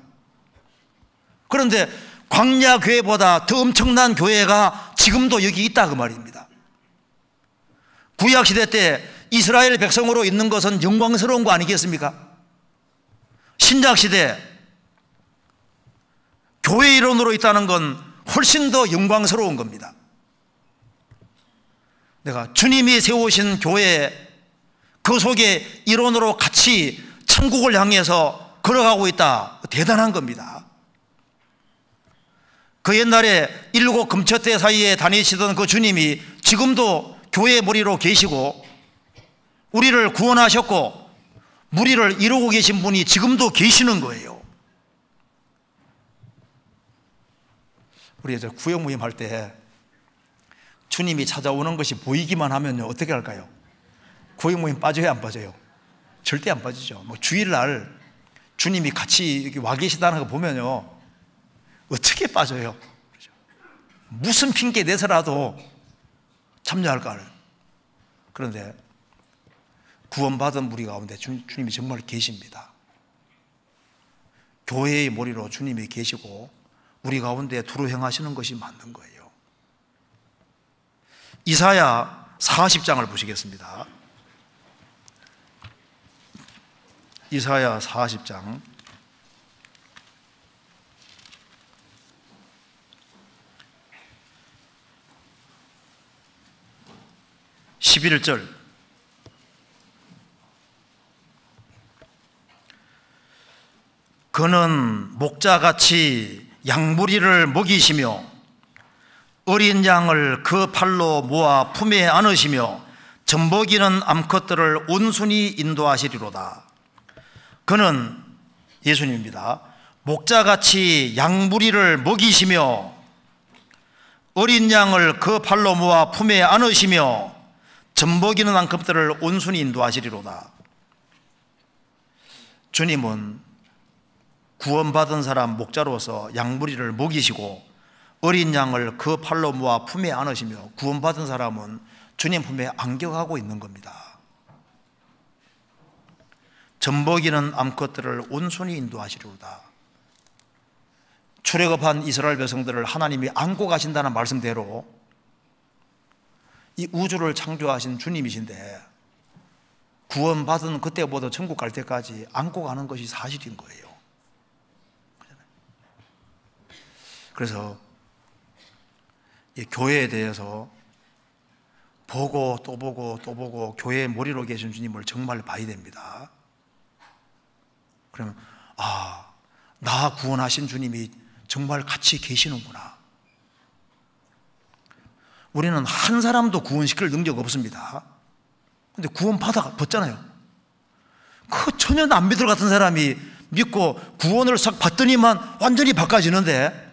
그런데 광야 교회보다 더 엄청난 교회가 지금도 여기 있다 그 말입니다. 구약시대 때 이스라엘 백성으로 있는 것은 영광스러운 거 아니겠습니까? 신약시대 교회 일원으로 있다는 건 훨씬 더 영광스러운 겁니다. 내가 주님이 세우신 교회 그 속에 일원으로 같이 천국을 향해서 걸어가고 있다. 대단한 겁니다. 그 옛날에 일곱 금처대 사이에 다니시던 그 주님이 지금도 교회의 머리로 계시고 우리를 구원하셨고 무리를 이루고 계신 분이 지금도 계시는 거예요. 우리 이제 구역 모임할 때 주님이 찾아오는 것이 보이기만 하면요 어떻게 할까요? 구역 모임 빠져요 안 빠져요? 절대 안 빠지죠. 뭐 주일날 주님이 같이 여기 와 계시다는 거 보면요 어떻게 빠져요? 무슨 핑계 내서라도 참여할까 하는. 그런데 구원받은 무리 가운데 주님이 정말 계십니다. 교회의 머리로 주님이 계시고 우리 가운데 두루 행하시는 것이 맞는 거예요. 이사야 40장을 보시겠습니다. 이사야 40장 11절 그는 목자같이 양무리를 먹이시며 어린 양을 그 팔로 모아 품에 안으시며 젖먹이는 암컷들을 온순히 인도하시리로다. 그는 예수님입니다. 목자같이 양무리를 먹이시며 어린 양을 그 팔로 모아 품에 안으시며 젖먹이는 암컷들을 온순히 인도하시리로다. 주님은 구원받은 사람 목자로서 양무리를 먹이시고 어린 양을 그 팔로 모아 품에 안으시며 구원받은 사람은 주님 품에 안겨가고 있는 겁니다. 젖먹이는 암컷들을 온순히 인도하시리로다. 출애굽한 이스라엘 백성들을 하나님이 안고 가신다는 말씀대로 이 우주를 창조하신 주님이신데 구원받은 그때보다 천국 갈 때까지 안고 가는 것이 사실인 거예요. 그래서 이 교회에 대해서 보고 또 보고 또 보고 교회의 머리로 계신 주님을 정말 봐야 됩니다. 그러면 나 구원하신 주님이 정말 같이 계시는구나. 우리는 한 사람도 구원시킬 능력 없습니다. 근데 구원 받잖아요. 그 전혀 안 믿을 같은 사람이 믿고 구원을 싹 받더니만 완전히 바꿔지는데,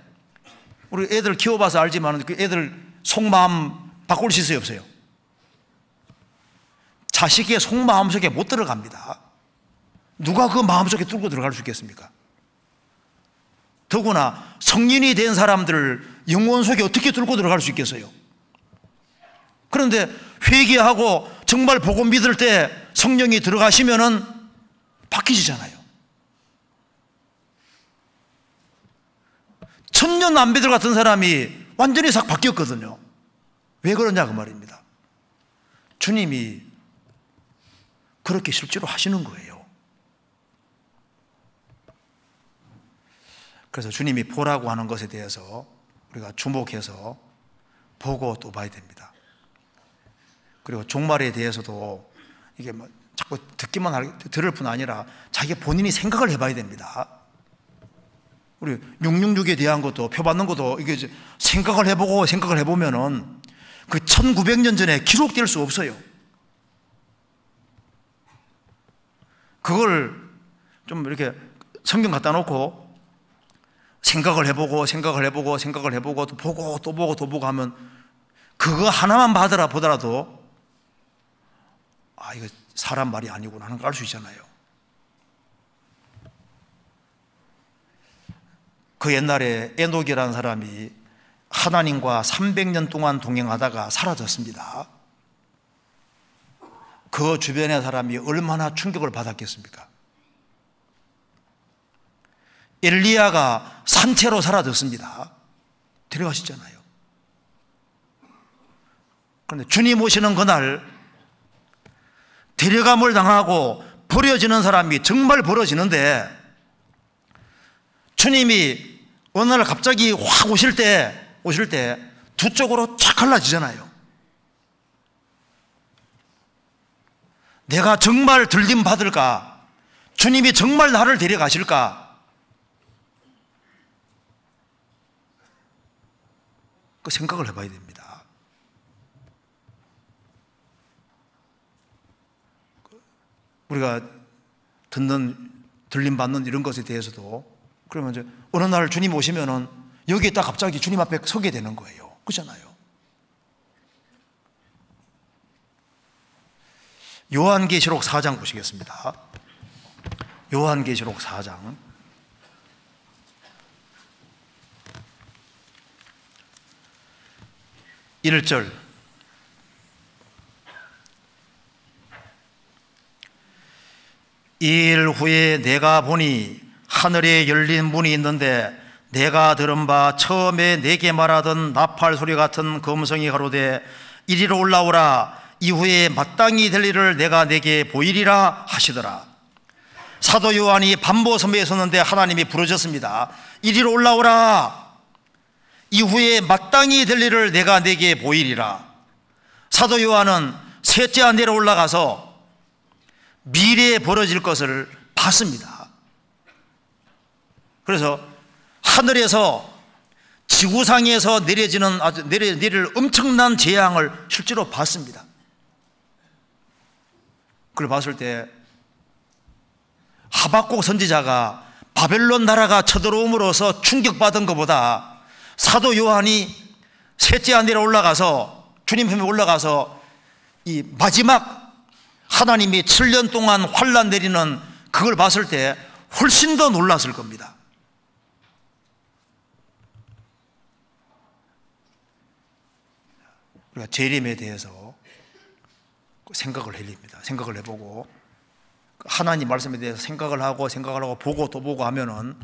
우리 애들 키워봐서 알지만 그 애들 속마음 바꿀 수 있어요, 없어요? 자식의 속마음 속에 못 들어갑니다. 누가 그 마음속에 뚫고 들어갈 수 있겠습니까? 더구나 성인이 된 사람들 영혼 속에 어떻게 뚫고 들어갈 수 있겠어요? 그런데 회개하고 정말 복음 믿을 때 성령이 들어가시면은 바뀌시잖아요. 천년 안 믿을 같은 사람이 완전히 싹 바뀌었거든요. 왜 그러냐 그 말입니다. 주님이 그렇게 실제로 하시는 거예요. 그래서 주님이 보라고 하는 것에 대해서 우리가 주목해서 보고 또 봐야 됩니다. 그리고 종말에 대해서도 이게 뭐 자꾸 들을 뿐 아니라 자기 본인이 생각을 해봐야 됩니다. 우리 666에 대한 것도 표받는 것도 이게 생각을 해보면은 그 1900년 전에 기록될 수 없어요. 그걸 좀 이렇게 성경 갖다 놓고 생각을 해보고 또 보고 하면 그거 하나만 보더라도 아, 이거 사람 말이 아니구나 하는 걸 알 수 있잖아요. 그 옛날에 에녹이라는 사람이 하나님과 300년 동안 동행하다가 사라졌습니다. 그 주변의 사람이 얼마나 충격을 받았겠습니까? 엘리야가 산채로 사라졌습니다. 데려가시잖아요. 그런데 주님 오시는 그날 데려감을 당하고 버려지는 사람이 정말 벌어지는데, 주님이 어느 날 갑자기 확 오실 때 두 쪽으로 쫙 갈라지잖아요. 내가 정말 들림 받을까? 주님이 정말 나를 데려가실까? 그 생각을 해봐야 됩니다. 우리가 들림 받는 이런 것에 대해서도, 그러면 이제 어느 날 주님 오시면은 여기에 딱 갑자기 주님 앞에 서게 되는 거예요. 그렇잖아요. 요한계시록 4장 보시겠습니다. 요한계시록 4장 1절. 이 일 후에 내가 보니 하늘에 열린 문이 있는데, 내가 들은 바 처음에 내게 말하던 나팔 소리 같은 검성이 가로되 이리로 올라오라. 이후에 마땅히 될 일을 내가 내게 보이리라 하시더라. 사도 요한이 반보섬에 섰는데 하나님이 부르셨습니다. 이리로 올라오라. 이후에 마땅히 될 일을 내가 내게 보이리라. 사도 요한은 셋째 안내로 올라가서 미래에 벌어질 것을 봤습니다. 그래서 하늘에서 지구상에서 내릴 엄청난 재앙을 실제로 봤습니다. 그걸 봤을 때 하박국 선지자가 바벨론 나라가 쳐들어옴으로써 충격받은 것보다 사도 요한이 셋째 안내로 올라가서 주님 품에 올라가서 이 마지막 하나님이 7년 동안 환난 내리는 그걸 봤을 때 훨씬 더 놀랐을 겁니다. 우리가 재림에 대해서 생각을 해봅니다. 생각을 해보고 하나님 말씀에 대해서 생각을 하고 보고 또 보고 하면은,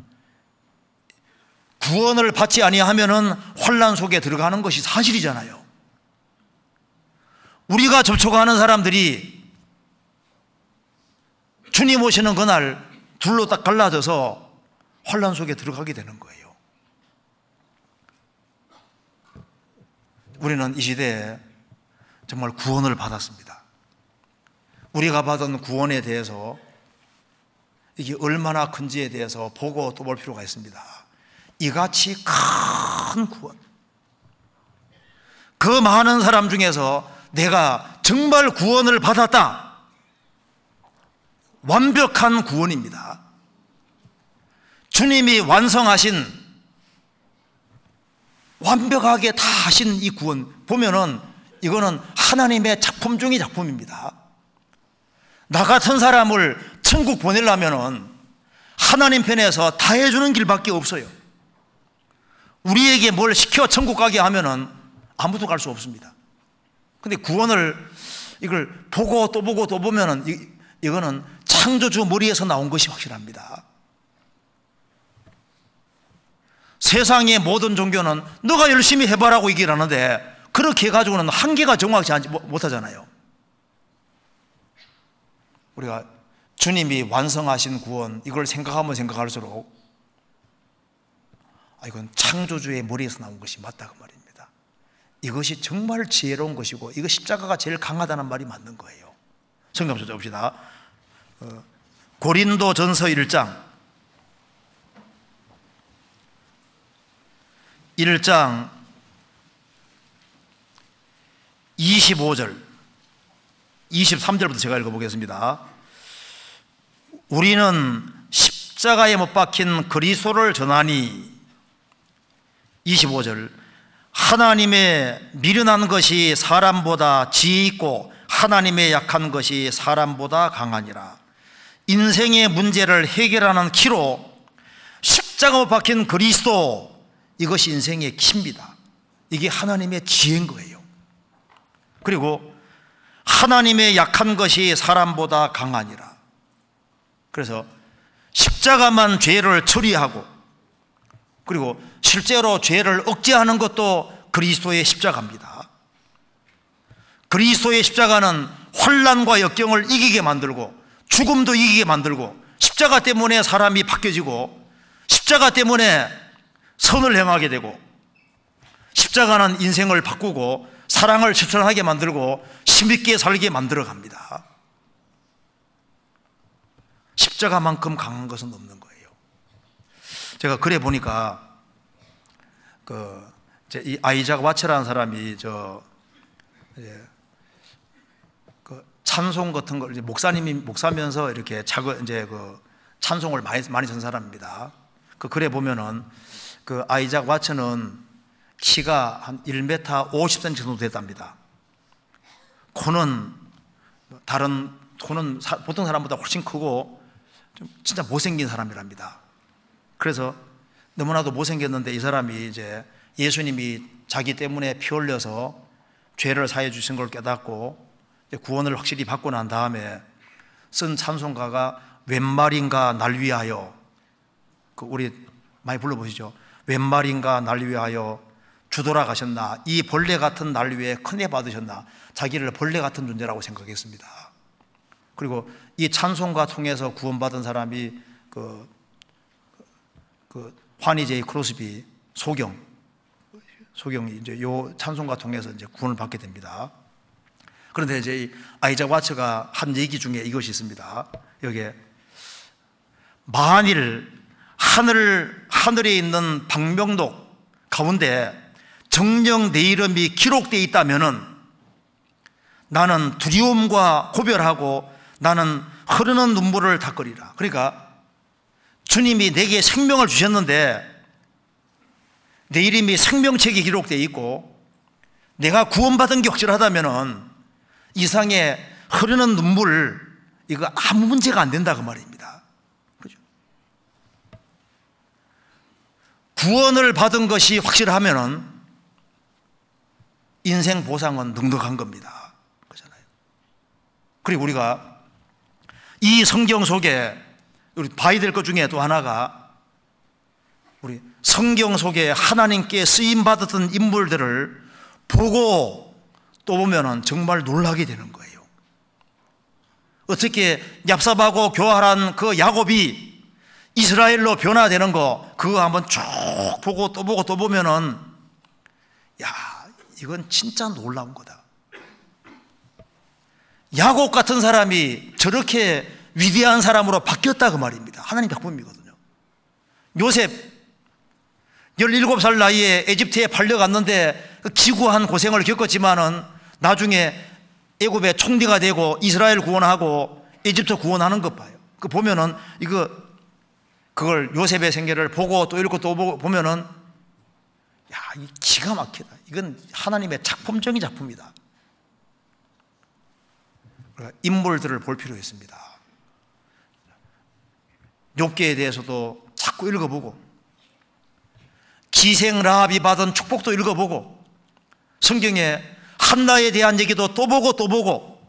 구원을 받지 아니하면은 환난 속에 들어가는 것이 사실이잖아요. 우리가 접촉하는 사람들이 주님 오시는 그날 둘로 딱 갈라져서 환난 속에 들어가게 되는 거예요. 우리는 이 시대에 정말 구원을 받았습니다. 우리가 받은 구원에 대해서 이게 얼마나 큰지에 대해서 보고 또 볼 필요가 있습니다. 이같이 큰 구원, 그 많은 사람 중에서 내가 정말 구원을 받았다. 완벽한 구원입니다. 주님이 완성하신, 완벽하게 다 하신 이 구원 보면은 이거는 하나님의 작품 중의 작품입니다. 나 같은 사람을 천국 보내려면은 하나님 편에서 다 해주는 길밖에 없어요. 우리에게 뭘 시켜 천국 가게 하면은 아무도 갈 수 없습니다. 근데 구원을 이걸 보고 또 보고 또 보면은 이거는 창조주 머리에서 나온 것이 확실합니다. 세상의 모든 종교는 너가 열심히 해봐라고 얘기를 하는데 그렇게 해가지고는 한계가 정확히 못하잖아요. 우리가 주님이 완성하신 구원, 이걸 생각하면 생각할수록 이건 창조주의 머리에서 나온 것이 맞다 그 말입니다. 이것이 정말 지혜로운 것이고 이거 십자가가 제일 강하다는 말이 맞는 거예요. 성경 찾아봅시다. 고린도전서 1장 25절 23절부터 제가 읽어보겠습니다. 우리는 십자가에 못 박힌 그리스도를 전하니 25절 하나님의 미련한 것이 사람보다 지혜 있고 하나님의 약한 것이 사람보다 강하니라. 인생의 문제를 해결하는 키로 십자가 못 박힌 그리스도, 이것이 인생의 키입니다. 이게 하나님의 지혜인 거예요. 그리고 하나님의 약한 것이 사람보다 강하니라. 그래서 십자가만 죄를 처리하고 그리고 실제로 죄를 억제하는 것도 그리스도의 십자가입니다. 그리스도의 십자가는 환난과 역경을 이기게 만들고 죽음도 이기게 만들고 십자가 때문에 사람이 바뀌어지고 십자가 때문에 선을 행하게 되고 십자가는 인생을 바꾸고 사랑을 실천하게 만들고 힘있게 살게 만들어 갑니다. 십자가만큼 강한 것은 없는 거예요. 제가 그래 보니까 이 아이작 와처라는 사람이 찬송 같은 걸 목사면서 이렇게 찬송을 많이 전 사람입니다. 그 글에 보면은 그 아이작 와처는 키가 한 1m 50cm 정도 됐답니다. 코는 보통 사람보다 훨씬 크고 좀 진짜 못생긴 사람이랍니다. 그래서 너무나도 못생겼는데 이 사람이 이제 예수님이 자기 때문에 피 흘려서 죄를 사해 주신 걸 깨닫고 구원을 확실히 받고 난 다음에 쓴 찬송가가 웬 말인가 날 위하여, 우리 많이 불러보시죠. 웬 말인가 날 위하여 주돌아 가셨나, 이 벌레 같은 날 위해 큰애 받으셨나. 자기를 벌레 같은 존재라고 생각했습니다. 그리고 이 찬송가 통해서 구원받은 사람이 화니 제이 크로스비 소경이 이제 요 찬송가 통해서 이제 구원을 받게 됩니다. 그런데 이제 아이작 와처가 한 얘기 중에 이것이 있습니다. 여기에 만일 하늘에 있는 방명록 가운데 정녕 내 이름이 기록되어 있다면은 나는 두려움과 고별하고 나는 흐르는 눈물을 닦으리라. 그러니까 주님이 내게 생명을 주셨는데 내 이름이 생명책에 기록되어 있고 내가 구원받은 게 확실하다면은 이상의 흐르는 눈물, 이거 아무 문제가 안 된다 그 말입니다. 그죠? 구원을 받은 것이 확실하면은 인생 보상은 넉넉한 겁니다. 그렇잖아요. 그리고 우리가 이 성경 속에 우리 봐야 될 것 중에 또 하나가, 우리 성경 속에 하나님께 쓰임 받았던 인물들을 보고 또 보면은 정말 놀라게 되는 거예요. 어떻게 얍삽하고 교활한 그 야곱이 이스라엘로 변화되는 거, 그거 한번 쭉 보고 또 보고 또 보면은 이건 진짜 놀라운 거다. 야곱 같은 사람이 저렇게 위대한 사람으로 바뀌었다 그 말입니다. 하나님 작품이거든요. 요셉 17살 나이에 에집트에 팔려갔는데 기구한 고생을 겪었지만은 나중에 애굽의 총리가 되고 이스라엘 구원하고 이집트 구원하는 것 봐요. 그 보면은 그걸 요셉의 생애를 보고 또 읽고 또 보면은 야, 이 기가 막히다. 이건 하나님의 작품적인 작품이다. 인물들을 볼 필요가 있습니다. 욥기에 대해서도 자꾸 읽어보고 기생 라합이 받은 축복도 읽어보고 성경에 한나에 대한 얘기도 또 보고 또 보고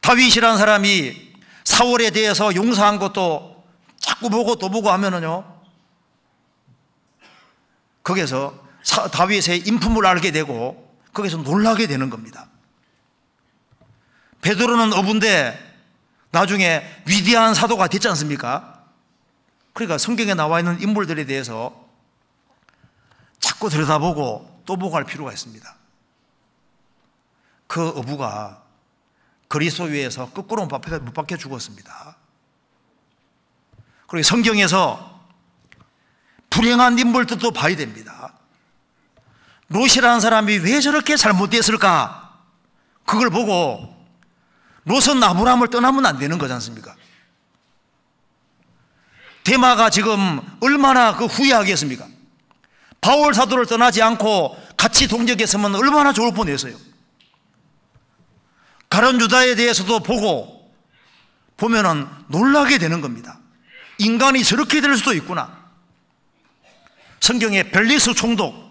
다윗이라는 사람이 사울에 대해서 용서한 것도 자꾸 보고 또 보고 하면은요 거기서 다윗의 인품을 알게 되고 거기서 놀라게 되는 겁니다. 베드로는 어부인데 나중에 위대한 사도가 됐지 않습니까? 그러니까 성경에 나와 있는 인물들에 대해서 자꾸 들여다보고 또 보고 할 필요가 있습니다. 그 어부가 그리스도 위에서 거꾸로 못 박혀 죽었습니다. 그리고 성경에서 불행한 인물들도 봐야 됩니다. 롯이라는 사람이 왜 저렇게 잘못됐을까? 그걸 보고 롯은 아브라함을 떠나면 안 되는 거지 않습니까? 데마가 지금 얼마나 후회하겠습니까? 바울 사도를 떠나지 않고 같이 동역했으면 얼마나 좋을 뻔했어요. 가룟 유다에 대해서도 보면은 놀라게 되는 겁니다. 인간이 저렇게 될 수도 있구나. 성경에 벨리스 총독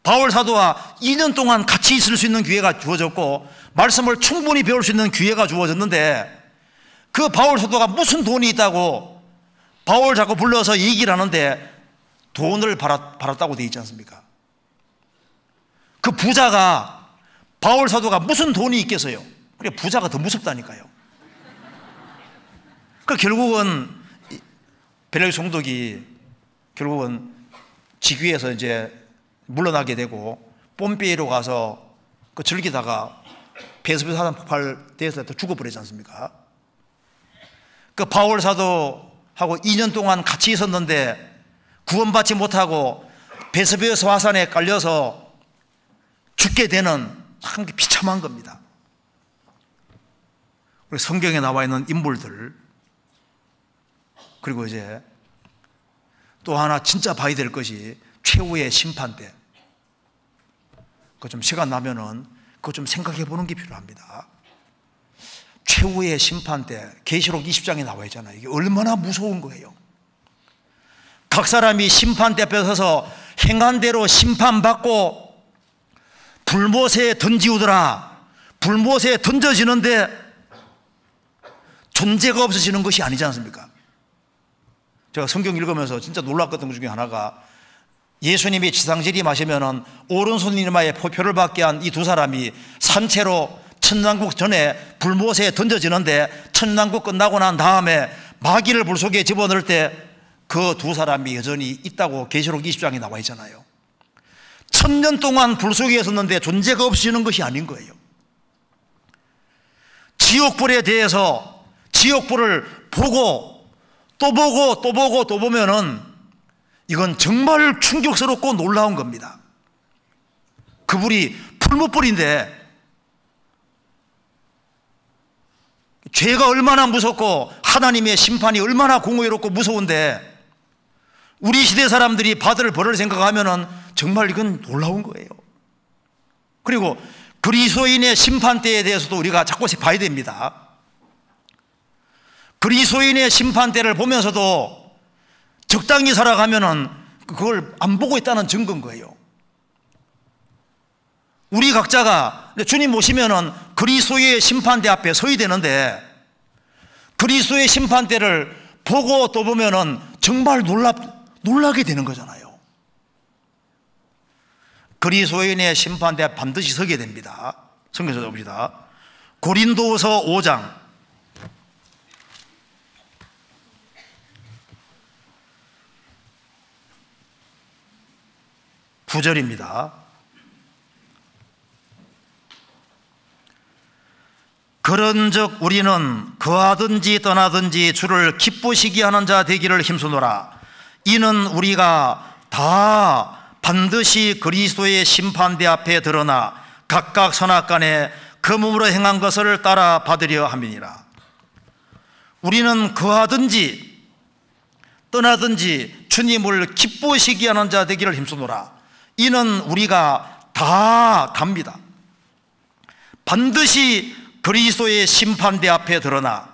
바울 사도와 2년 동안 같이 있을 수 있는 기회가 주어졌고 말씀을 충분히 배울 수 있는 기회가 주어졌는데 그 바울 사도가 무슨 돈이 있다고 바울 자꾸 불러서 얘기를 하는데 돈을 받았다고 되어 있지 않습니까? 그 부자가 바울 사도가 무슨 돈이 있겠어요? 그래 부자가 더 무섭다니까요. 그 결국은 벨리스 총독이 결국은 직위에서 이제 물러나게 되고 뽐페이로 가서 그 즐기다가 베스베 사단 폭발돼서 또 죽어버리지 않습니까? 그 바울 사도하고 2년 동안 같이 있었는데 구원받지 못하고 베스베스 화산에 깔려서 죽게 되는 참 비참한 겁니다. 우리 성경에 나와 있는 인물들 그리고 이제 또 하나 진짜 봐야 될 것이 최후의 심판대. 그거 좀 시간 나면은 그거 좀 생각해 보는 게 필요합니다. 최후의 심판대 계시록 20장에 나와 있잖아요. 이게 얼마나 무서운 거예요. 각 사람이 심판대 앞에 서서 행한 대로 심판받고 불못에 던지우더라. 불못에 던져지는데 존재가 없어지는 것이 아니지 않습니까? 제가 성경 읽으면서 진짜 놀랐던 것 중에 하나가 예수님이 지상재림하시면은 오른손 이마에 표표를 받게 한 이 두 사람이 산채로 천당국 전에 불못에 던져지는데 천당국 끝나고 난 다음에 마귀를 불 속에 집어넣을 때 그 두 사람이 여전히 있다고 계시록 20장에 나와 있잖아요. 1000년 동안 불 속에 있었는데 존재가 없어지는 것이 아닌 거예요. 지옥불에 대해서 지옥불을 보고 또 보고 또 보고 또 보면은 이건 정말 충격스럽고 놀라운 겁니다. 그 불이 풀무불인데 죄가 얼마나 무섭고 하나님의 심판이 얼마나 공의롭고 무서운데 우리 시대 사람들이 받을 벌을 생각하면은 정말 이건 놀라운 거예요. 그리고 그리스도인의 심판대에 대해서도 우리가 자꾸 봐야 됩니다. 그리스도인의 심판대를 보면서도 적당히 살아가면은 그걸 안 보고 있다는 증거인 거예요. 우리 각자가 주님 오시면은 그리스도의 심판대 앞에 서야 되는데 그리스도의 심판대를 보고 또 보면은 정말 놀라게 되는 거잖아요. 그리스도인의 심판대 앞에 반드시 서게 됩니다. 성경에서 봅시다. 고린도서 5장 9절입니다. 그런즉 우리는 거하든지 떠나든지 주를 기쁘시게 하는 자 되기를 힘쓰노라. 이는 우리가 다 반드시 그리스도의 심판대 앞에 드러나 각각 선악간에 그 몸으로 행한 것을 따라 받으려 함이니라. 우리는 거하든지 떠나든지 주님을 기쁘시게 하는 자 되기를 힘쓰노라. 이는 우리가 다 답니다. 반드시 그리스도의 심판대 앞에 드러나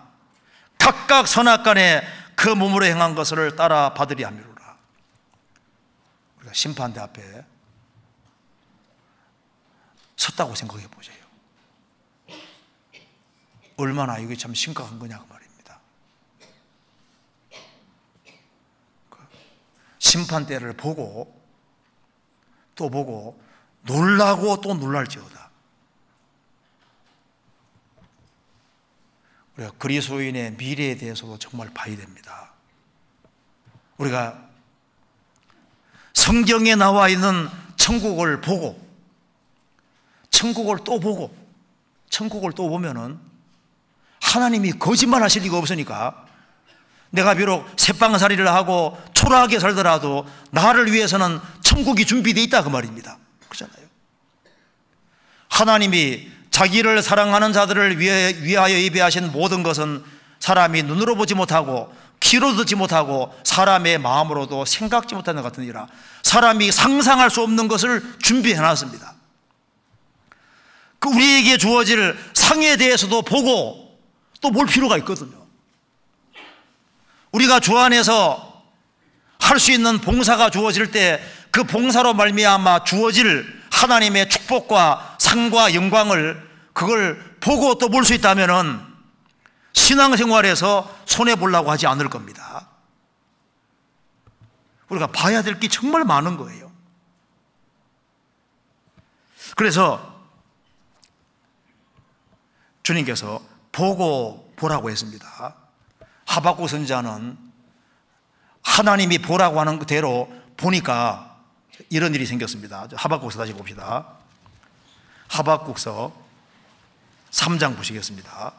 각각 선악간에 그 몸으로 행한 것을 따라 받으려 함이로라. 우리가 심판대 앞에 섰다고 생각해 보세요. 얼마나 이게 참 심각한 거냐고 말입니다. 심판대를 보고 또 보고 놀라고 또 놀랄지어다. 우리가 그리스도인의 미래에 대해서도 정말 봐야 됩니다. 우리가 성경에 나와 있는 천국을 보고 천국을 또 보고 천국을 또 보면은 하나님이 거짓말 하실 리가 없으니까 내가 비록 새빵살이를 하고 초라하게 살더라도 나를 위해서는 천국이 준비되어 있다 그 말입니다. 그렇잖아요. 하나님이 자기를 사랑하는 자들을 위하여 예비하신 모든 것은 사람이 눈으로 보지 못하고 귀로 듣지 못하고 사람의 마음으로도 생각지 못하는 것 같으니라. 사람이 상상할 수 없는 것을 준비해 놨습니다. 그 우리에게 주어질 상에 대해서도 보고 또 볼 필요가 있거든요. 우리가 주 안에서 할 수 있는 봉사가 주어질 때 그 봉사로 말미암아 주어질 하나님의 축복과 상과 영광을 그걸 보고 또 볼 수 있다면은 신앙생활에서 손해보려고 하지 않을 겁니다. 우리가 봐야 될 게 정말 많은 거예요. 그래서 주님께서 보고 보라고 했습니다. 하박국 선지자는 하나님이 보라고 하는 그대로 보니까 이런 일이 생겼습니다. 하박국서 다시 봅시다. 하박국서 3장 보시겠습니다.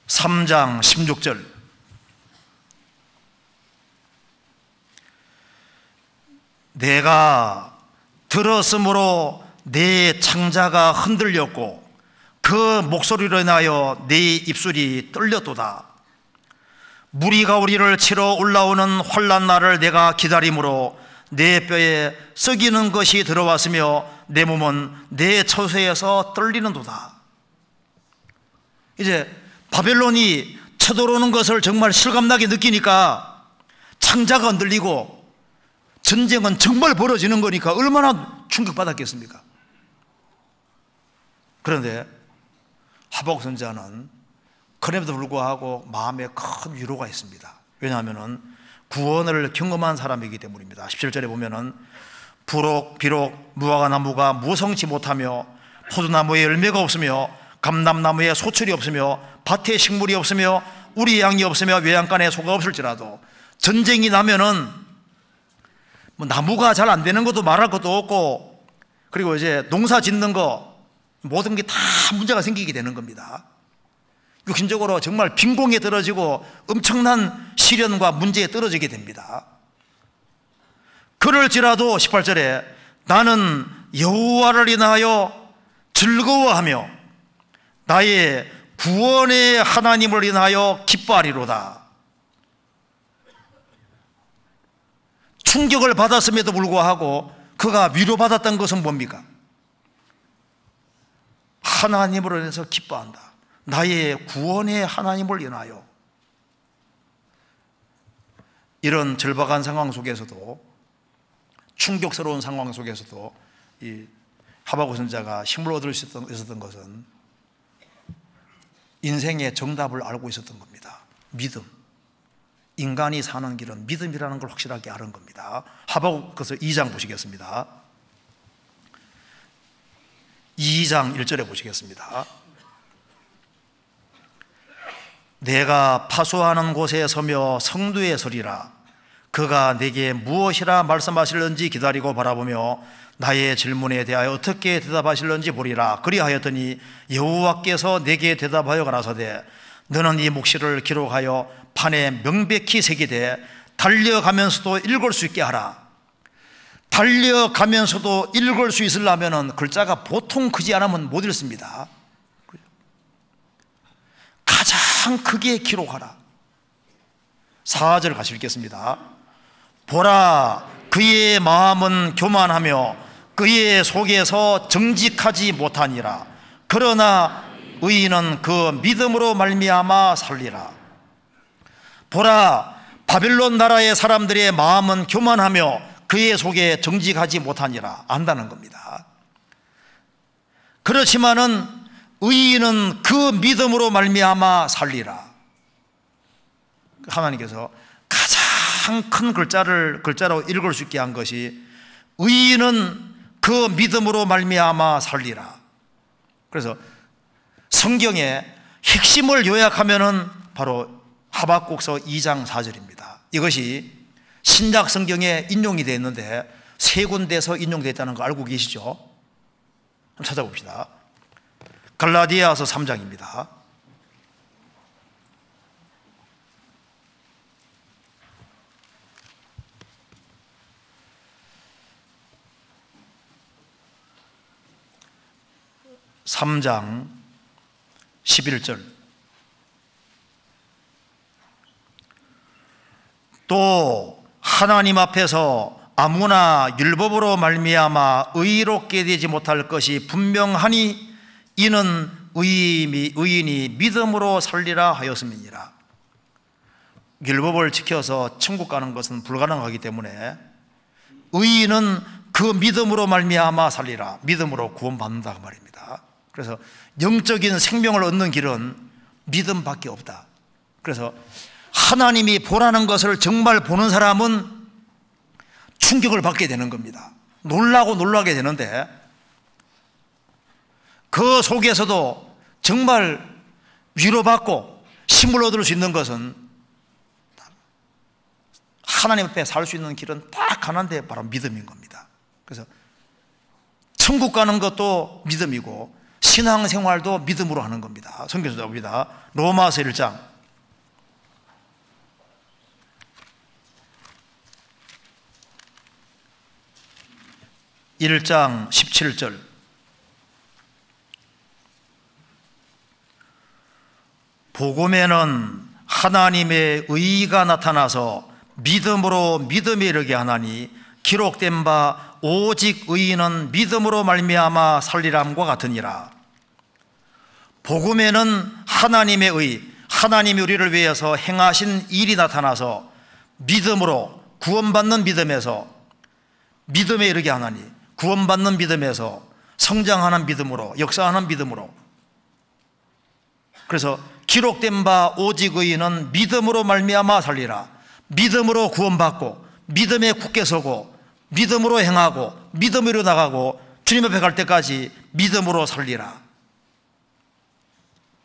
3장 16절. 내가 들었으므로 내 창자가 흔들렸고 그 목소리로 인하여 내 입술이 떨렸도다. 무리가 우리를 치러 올라오는 환난 날을 내가 기다림으로 내 뼈에 썩이는 것이 들어왔으며 내 몸은 내 처소에서 떨리는도다. 이제 바벨론이 쳐들어오는 것을 정말 실감나게 느끼니까 창자가 흔들리고 전쟁은 정말 벌어지는 거니까 얼마나 충격받았겠습니까? 그런데 하박국 선지자는 그럼에도 불구하고 마음에 큰 위로가 있습니다. 왜냐하면 구원을 경험한 사람이기 때문입니다. 17절에 보면은 비록 무화과 나무가 무성치 못하며 포도나무에 열매가 없으며 감람나무에 소출이 없으며 밭에 식물이 없으며 우리 양이 없으며 외양간에 소가 없을지라도 전쟁이 나면은 뭐 나무가 잘 안 되는 것도 말할 것도 없고 그리고 이제 농사 짓는 거 모든 게 다 문제가 생기게 되는 겁니다. 육신적으로 정말 빈공에 떨어지고 엄청난 시련과 문제에 떨어지게 됩니다. 그럴지라도 18절에 나는 여호와를 인하여 즐거워하며 나의 구원의 하나님을 인하여 기뻐하리로다. 충격을 받았음에도 불구하고 그가 위로받았던 것은 뭡니까? 하나님으로 인해서 기뻐한다. 나의 구원의 하나님을 인하여. 이런 절박한 상황 속에서도 충격스러운 상황 속에서도 이 하박국 선지자가 힘을 얻을 수 있었던 것은 인생의 정답을 알고 있었던 겁니다. 믿음. 인간이 사는 길은 믿음이라는 걸 확실하게 아는 겁니다. 하박국서 2장 보시겠습니다. 2장 1절에 보시겠습니다. 내가 파수하는 곳에 서며 성두에 서리라. 그가 내게 무엇이라 말씀하실는지 기다리고 바라보며 나의 질문에 대하여 어떻게 대답하실는지 보리라. 그리하였더니 여호와께서 내게 대답하여 가라사대 너는 이 묵시를 기록하여 판에 명백히 새기되 달려가면서도 읽을 수 있게 하라. 달려가면서도 읽을 수 있으려면 글자가 보통 크지 않으면 못 읽습니다. 가장 크게 기록하라. 4절 같이 읽겠습니다. 보라, 그의 마음은 교만하며 그의 속에서 정직하지 못하니라. 그러나 의인은 그 믿음으로 말미암아 살리라. 보라, 바빌론 나라의 사람들의 마음은 교만하며 그의 속에 정직하지 못하니라. 안다는 겁니다. 그렇지만은 의인은 그 믿음으로 말미암아 살리라. 하나님께서 가장 큰 글자로 읽을 수 있게 한 것이 의인은 그 믿음으로 말미암아 살리라. 그래서 성경의 핵심을 요약하면은 바로 하박국서 2장 4절입니다. 이것이 신약 성경에 인용이 되어 있는데 세 군데에서 인용되어 있다는 거 알고 계시죠? 한번 찾아봅시다. 갈라디아서 3장입니다. (3장) 11절. 또 하나님 앞에서 아무나 율법으로 말미암아 의롭게 되지 못할 것이 분명하니 이는 의인이 믿음으로 살리라 하였음이니라. 율법을 지켜서 천국 가는 것은 불가능하기 때문에 의인은 그 믿음으로 말미암아 살리라. 믿음으로 구원받는다 그 말입니다. 그래서 영적인 생명을 얻는 길은 믿음밖에 없다. 그래서 하나님이 보라는 것을 정말 보는 사람은 충격을 받게 되는 겁니다. 놀라게 되는데 그 속에서도 정말 위로받고 힘을 얻을 수 있는 것은 하나님 앞에 살 수 있는 길은 딱 하나인데 바로 믿음인 겁니다. 그래서 천국 가는 것도 믿음이고 신앙생활도 믿음으로 하는 겁니다. 성경에서 봅니다. 로마서 1장 1장 17절. 복음에는 하나님의 의의가 나타나서 믿음으로 믿음에 이르게 하나니 기록된 바 오직 의인은 믿음으로 말미암아 살리람과 같으니라. 복음에는 하나님의 의, 하나님이 우리를 위해서 행하신 일이 나타나서 믿음으로 구원받는 믿음에서 믿음에 이르게 하나니 구원받는 믿음에서 성장하는 믿음으로 역사하는 믿음으로. 그래서 기록된 바 오직 의인은 믿음으로 말미암아 살리라. 믿음으로 구원받고 믿음에 굳게 서고 믿음으로 행하고 믿음으로 나가고 주님 앞에 갈 때까지 믿음으로 살리라.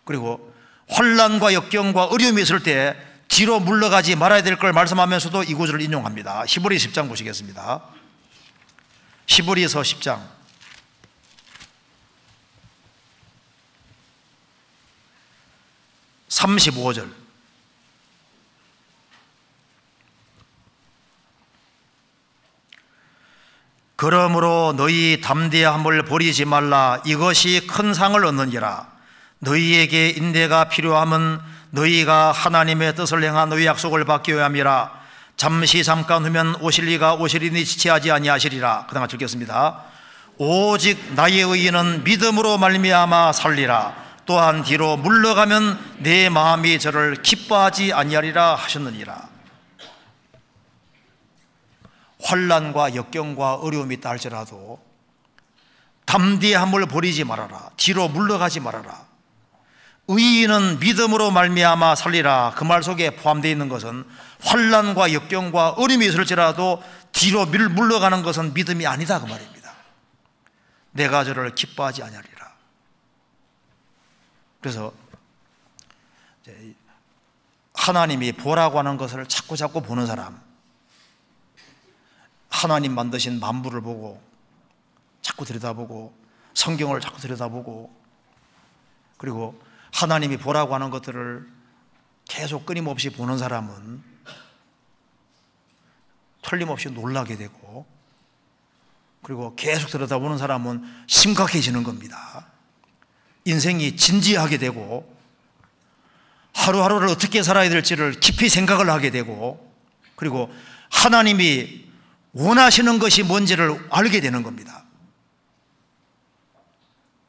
그리고 환난과 역경과 어려움이 있을 때 뒤로 물러가지 말아야 될 걸 말씀하면서도 이 구절을 인용합니다. 히브리서 10장 보시겠습니다. 히브리서 10장 35절. 그러므로 너희 담대함을 버리지 말라. 이것이 큰 상을 얻느니라. 너희에게 인내가 필요함은 너희가 하나님의 뜻을 행한 너희 약속을 받기 위함이라. 잠깐 후면 오시리니 지체하지 아니하시리라. 그 다음 같이 읽겠습니다. 오직 나의 의인은 믿음으로 말미암아 살리라. 또한 뒤로 물러가면 내 마음이 저를 기뻐하지 아니하리라 하셨느니라. 환난과 역경과 어려움이 있다 할지라도 담대함을 버리지 말아라. 뒤로 물러가지 말아라. 의인은 믿음으로 말미암아 살리라. 그 말 속에 포함되어 있는 것은 환난과 역경과 어려움이 있을지라도 뒤로 물러가는 것은 믿음이 아니다 그 말입니다. 내가 저를 기뻐하지 아니하리라. 그래서 하나님이 보라고 하는 것을 자꾸 보는 사람, 하나님 만드신 만물을 보고 자꾸 들여다보고 성경을 자꾸 들여다보고 그리고 하나님이 보라고 하는 것들을 계속 끊임없이 보는 사람은 틀림없이 놀라게 되고, 그리고 계속 들여다보는 사람은 심각해지는 겁니다. 인생이 진지하게 되고, 하루하루를 어떻게 살아야 될지를 깊이 생각을 하게 되고, 그리고 하나님이 원하시는 것이 뭔지를 알게 되는 겁니다.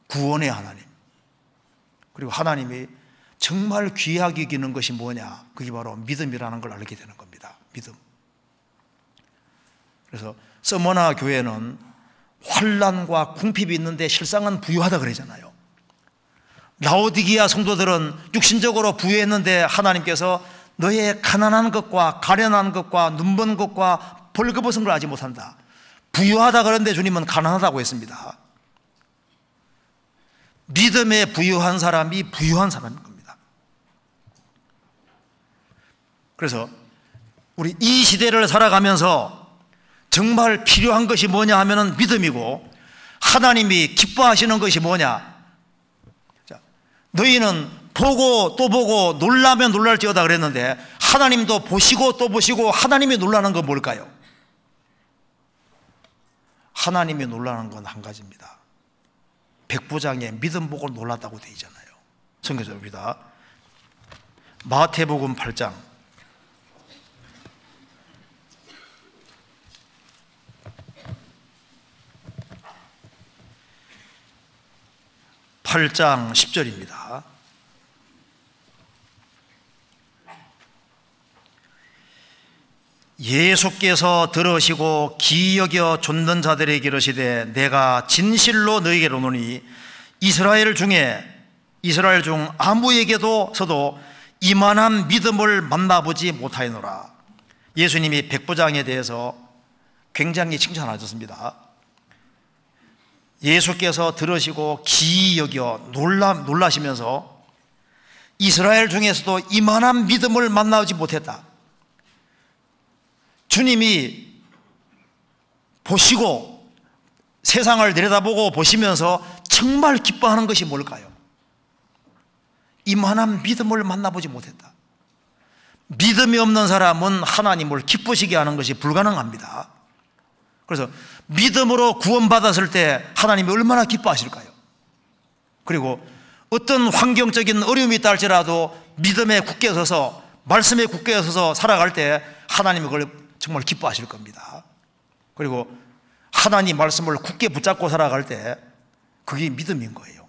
구원의 하나님, 그리고 하나님이 정말 귀하게 여기는 것이 뭐냐, 그게 바로 믿음이라는 걸 알게 되는 겁니다. 믿음. 그래서 서머나 교회는 환난과 궁핍이 있는데 실상은 부유하다 그러잖아요. 라오디게아 성도들은 육신적으로 부유했는데 하나님께서 너의 가난한 것과 가련한 것과 눈먼 것과 벌거벗은 걸 알지 못한다. 부유하다 그러는데 주님은 가난하다고 했습니다. 믿음에 부유한 사람이 부유한 사람인 겁니다. 그래서 우리 이 시대를 살아가면서 정말 필요한 것이 뭐냐 하면은 믿음이고, 하나님이 기뻐하시는 것이 뭐냐. 자, 너희는 보고 또 보고 놀라면 놀랄지어다 그랬는데, 하나님도 보시고 또 보시고 하나님이 놀라는 건 뭘까요? 하나님이 놀라는 건 한 가지입니다. 백부장의 믿음 보고 놀랐다고 되어 있잖아요. 성경적입니다. 마태복음 8장 10절입니다. 예수께서 들으시고 기이 여겨 좇는 자들에게 이르시되 내가 진실로 너희에게 이르노니 이스라엘 중 아무에게도 이만한 믿음을 만나보지 못하였노라. 예수님이 백부장에 대해서 굉장히 칭찬하셨습니다. 예수께서 들으시고 기이 여겨 놀라시면서 이스라엘 중에서도 이만한 믿음을 만나지 못했다. 주님이 보시고 세상을 내려다보고 보시면서 정말 기뻐하는 것이 뭘까요? 이만한 믿음을 만나보지 못했다. 믿음이 없는 사람은 하나님을 기쁘시게 하는 것이 불가능합니다. 그래서 믿음으로 구원받았을 때 하나님이 얼마나 기뻐하실까요? 그리고 어떤 환경적인 어려움이 있다 할지라도 믿음에 굳게 서서, 말씀에 굳게 서서 살아갈 때 하나님이 그걸 정말 기뻐하실 겁니다. 그리고 하나님 말씀을 굳게 붙잡고 살아갈 때 그게 믿음인 거예요.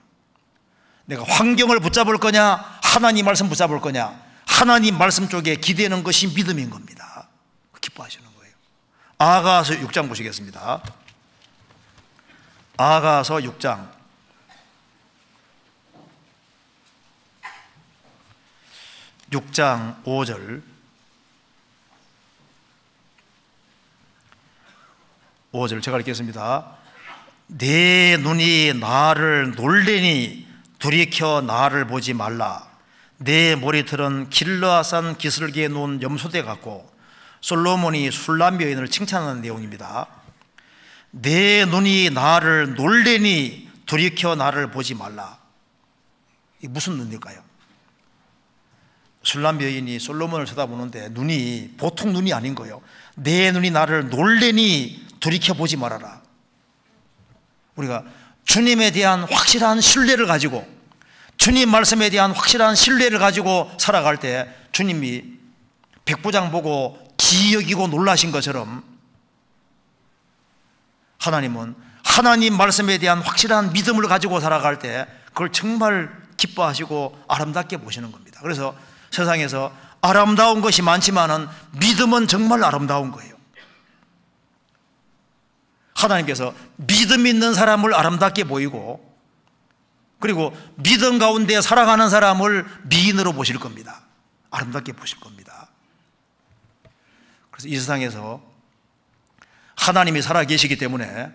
내가 환경을 붙잡을 거냐, 하나님 말씀 붙잡을 거냐, 하나님 말씀 쪽에 기대는 것이 믿음인 겁니다. 기뻐하시는 거예요. 아가서 6장 보시겠습니다. 아가서 6장 5절 5절 제가 읽겠습니다. 내 눈이 나를 놀래니 돌이켜 나를 보지 말라. 내 머리털은 길르앗산 기슭에 놓은 염소대 같고, 솔로몬이 술람 여인을 칭찬하는 내용입니다. 내 눈이 나를 놀래니 돌이켜 나를 보지 말라. 이게 무슨 눈일까요? 술람 여인이 솔로몬을 쳐다보는데 눈이 보통 눈이 아닌 거예요. 내 눈이 나를 놀래니 돌이켜보지 말아라. 우리가 주님에 대한 확실한 신뢰를 가지고, 주님 말씀에 대한 확실한 신뢰를 가지고 살아갈 때 주님이 백부장 보고 기이 여기고 놀라신 것처럼 하나님은 하나님 말씀에 대한 확실한 믿음을 가지고 살아갈 때 그걸 정말 기뻐하시고 아름답게 보시는 겁니다. 그래서 세상에서 아름다운 것이 많지만은 믿음은 정말 아름다운 거예요. 하나님께서 믿음 있는 사람을 아름답게 보이고, 그리고 믿음 가운데 살아가는 사람을 미인으로 보실 겁니다. 아름답게 보실 겁니다. 그래서 이 세상에서 하나님이 살아계시기 때문에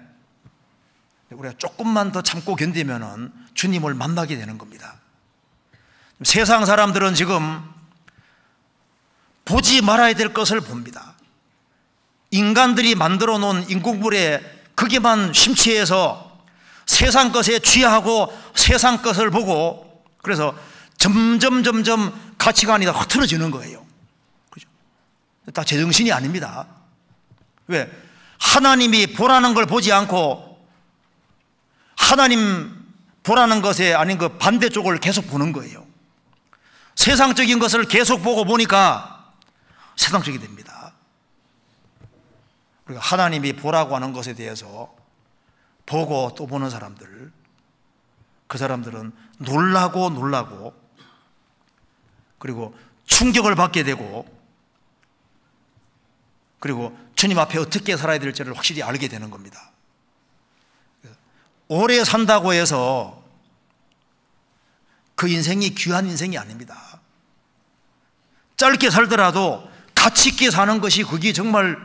우리가 조금만 더 참고 견디면은 주님을 만나게 되는 겁니다. 세상 사람들은 지금 보지 말아야 될 것을 봅니다. 인간들이 만들어 놓은 인공물에 거기만 심취해서 세상 것에 취하고 세상 것을 보고, 그래서 점점 가치관이 다 흐트러지는 거예요. 그죠? 다 제정신이 아닙니다. 왜? 하나님이 보라는 걸 보지 않고 하나님 보라는 것에 아닌 그 반대쪽을 계속 보는 거예요. 세상적인 것을 계속 보고 보니까 세상적이 됩니다. 우리가 하나님이 보라고 하는 것에 대해서 보고 또 보는 사람들, 그 사람들은 놀라고 그리고 충격을 받게 되고 그리고 주님 앞에 어떻게 살아야 될지를 확실히 알게 되는 겁니다. 오래 산다고 해서 그 인생이 귀한 인생이 아닙니다. 짧게 살더라도 가치 있게 사는 것이 그게 정말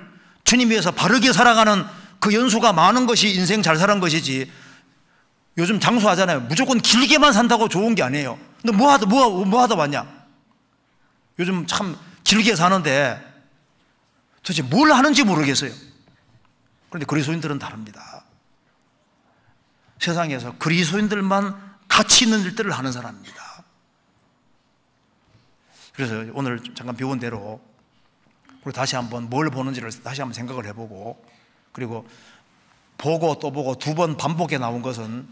주님 위해서 바르게 살아가는 그 연수가 많은 것이 인생 잘 사는 것이지, 요즘 장수하잖아요. 무조건 길게만 산다고 좋은 게 아니에요. 근데 뭐 하다 왔냐? 요즘 참 길게 사는데 도대체 뭘 하는지 모르겠어요. 그런데 그리스도인들은 다릅니다. 세상에서 그리스도인들만 가치 있는 일들을 하는 사람입니다. 그래서 오늘 잠깐 배운 대로 우리 다시 한번 뭘 보는지를 다시 한번 생각을 해보고, 그리고 보고 또 보고 두 번 반복해 나온 것은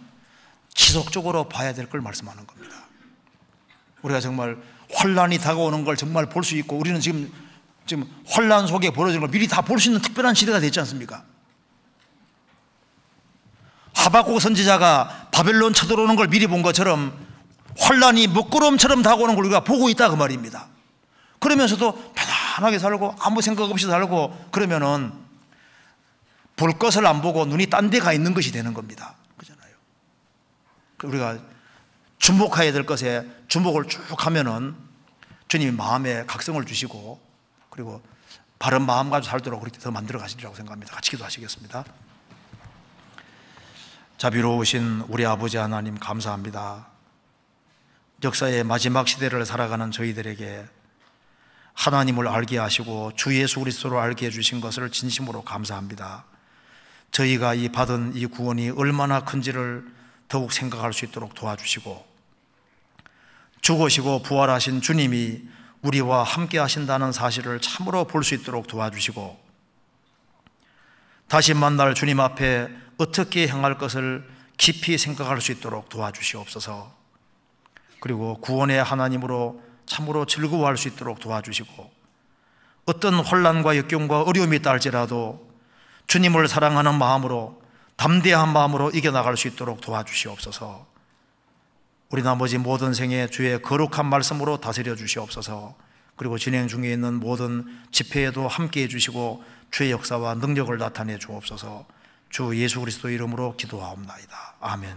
지속적으로 봐야 될 걸 말씀하는 겁니다. 우리가 정말 환란이 다가오는 걸 정말 볼 수 있고, 우리는 지금 환란 속에 벌어지는 걸 미리 다 볼 수 있는 특별한 시대가 됐지 않습니까? 하박국 선지자가 바벨론 쳐들어오는 걸 미리 본 것처럼 환란이 먹구름처럼 다가오는 걸 우리가 보고 있다 그 말입니다. 그러면서도 편안하게 살고 아무 생각 없이 살고 그러면은 볼 것을 안 보고 눈이 딴 데 가 있는 것이 되는 겁니다. 그잖아요. 우리가 주목해야 될 것에 주목을 쭉 하면은 주님이 마음에 각성을 주시고, 그리고 바른 마음 가지고 살도록 그렇게 더 만들어 가시리라고 생각합니다. 같이 기도하시겠습니다. 자비로우신 우리 아버지 하나님, 감사합니다. 역사의 마지막 시대를 살아가는 저희들에게 하나님을 알게 하시고 주 예수 그리스도를 알게 해주신 것을 진심으로 감사합니다. 저희가 받은 이 구원이 얼마나 큰지를 더욱 생각할 수 있도록 도와주시고, 죽으시고 부활하신 주님이 우리와 함께 하신다는 사실을 참으로 볼 수 있도록 도와주시고, 다시 만날 주님 앞에 어떻게 행할 것을 깊이 생각할 수 있도록 도와주시옵소서. 그리고 구원의 하나님으로 참으로 즐거워할 수 있도록 도와주시고, 어떤 환난과 역경과 어려움이 있다 할지라도 주님을 사랑하는 마음으로, 담대한 마음으로 이겨나갈 수 있도록 도와주시옵소서. 우리 나머지 모든 생에 주의 거룩한 말씀으로 다스려 주시옵소서. 그리고 진행 중에 있는 모든 집회에도 함께해 주시고 주의 역사와 능력을 나타내 주옵소서. 주 예수 그리스도 이름으로 기도하옵나이다. 아멘.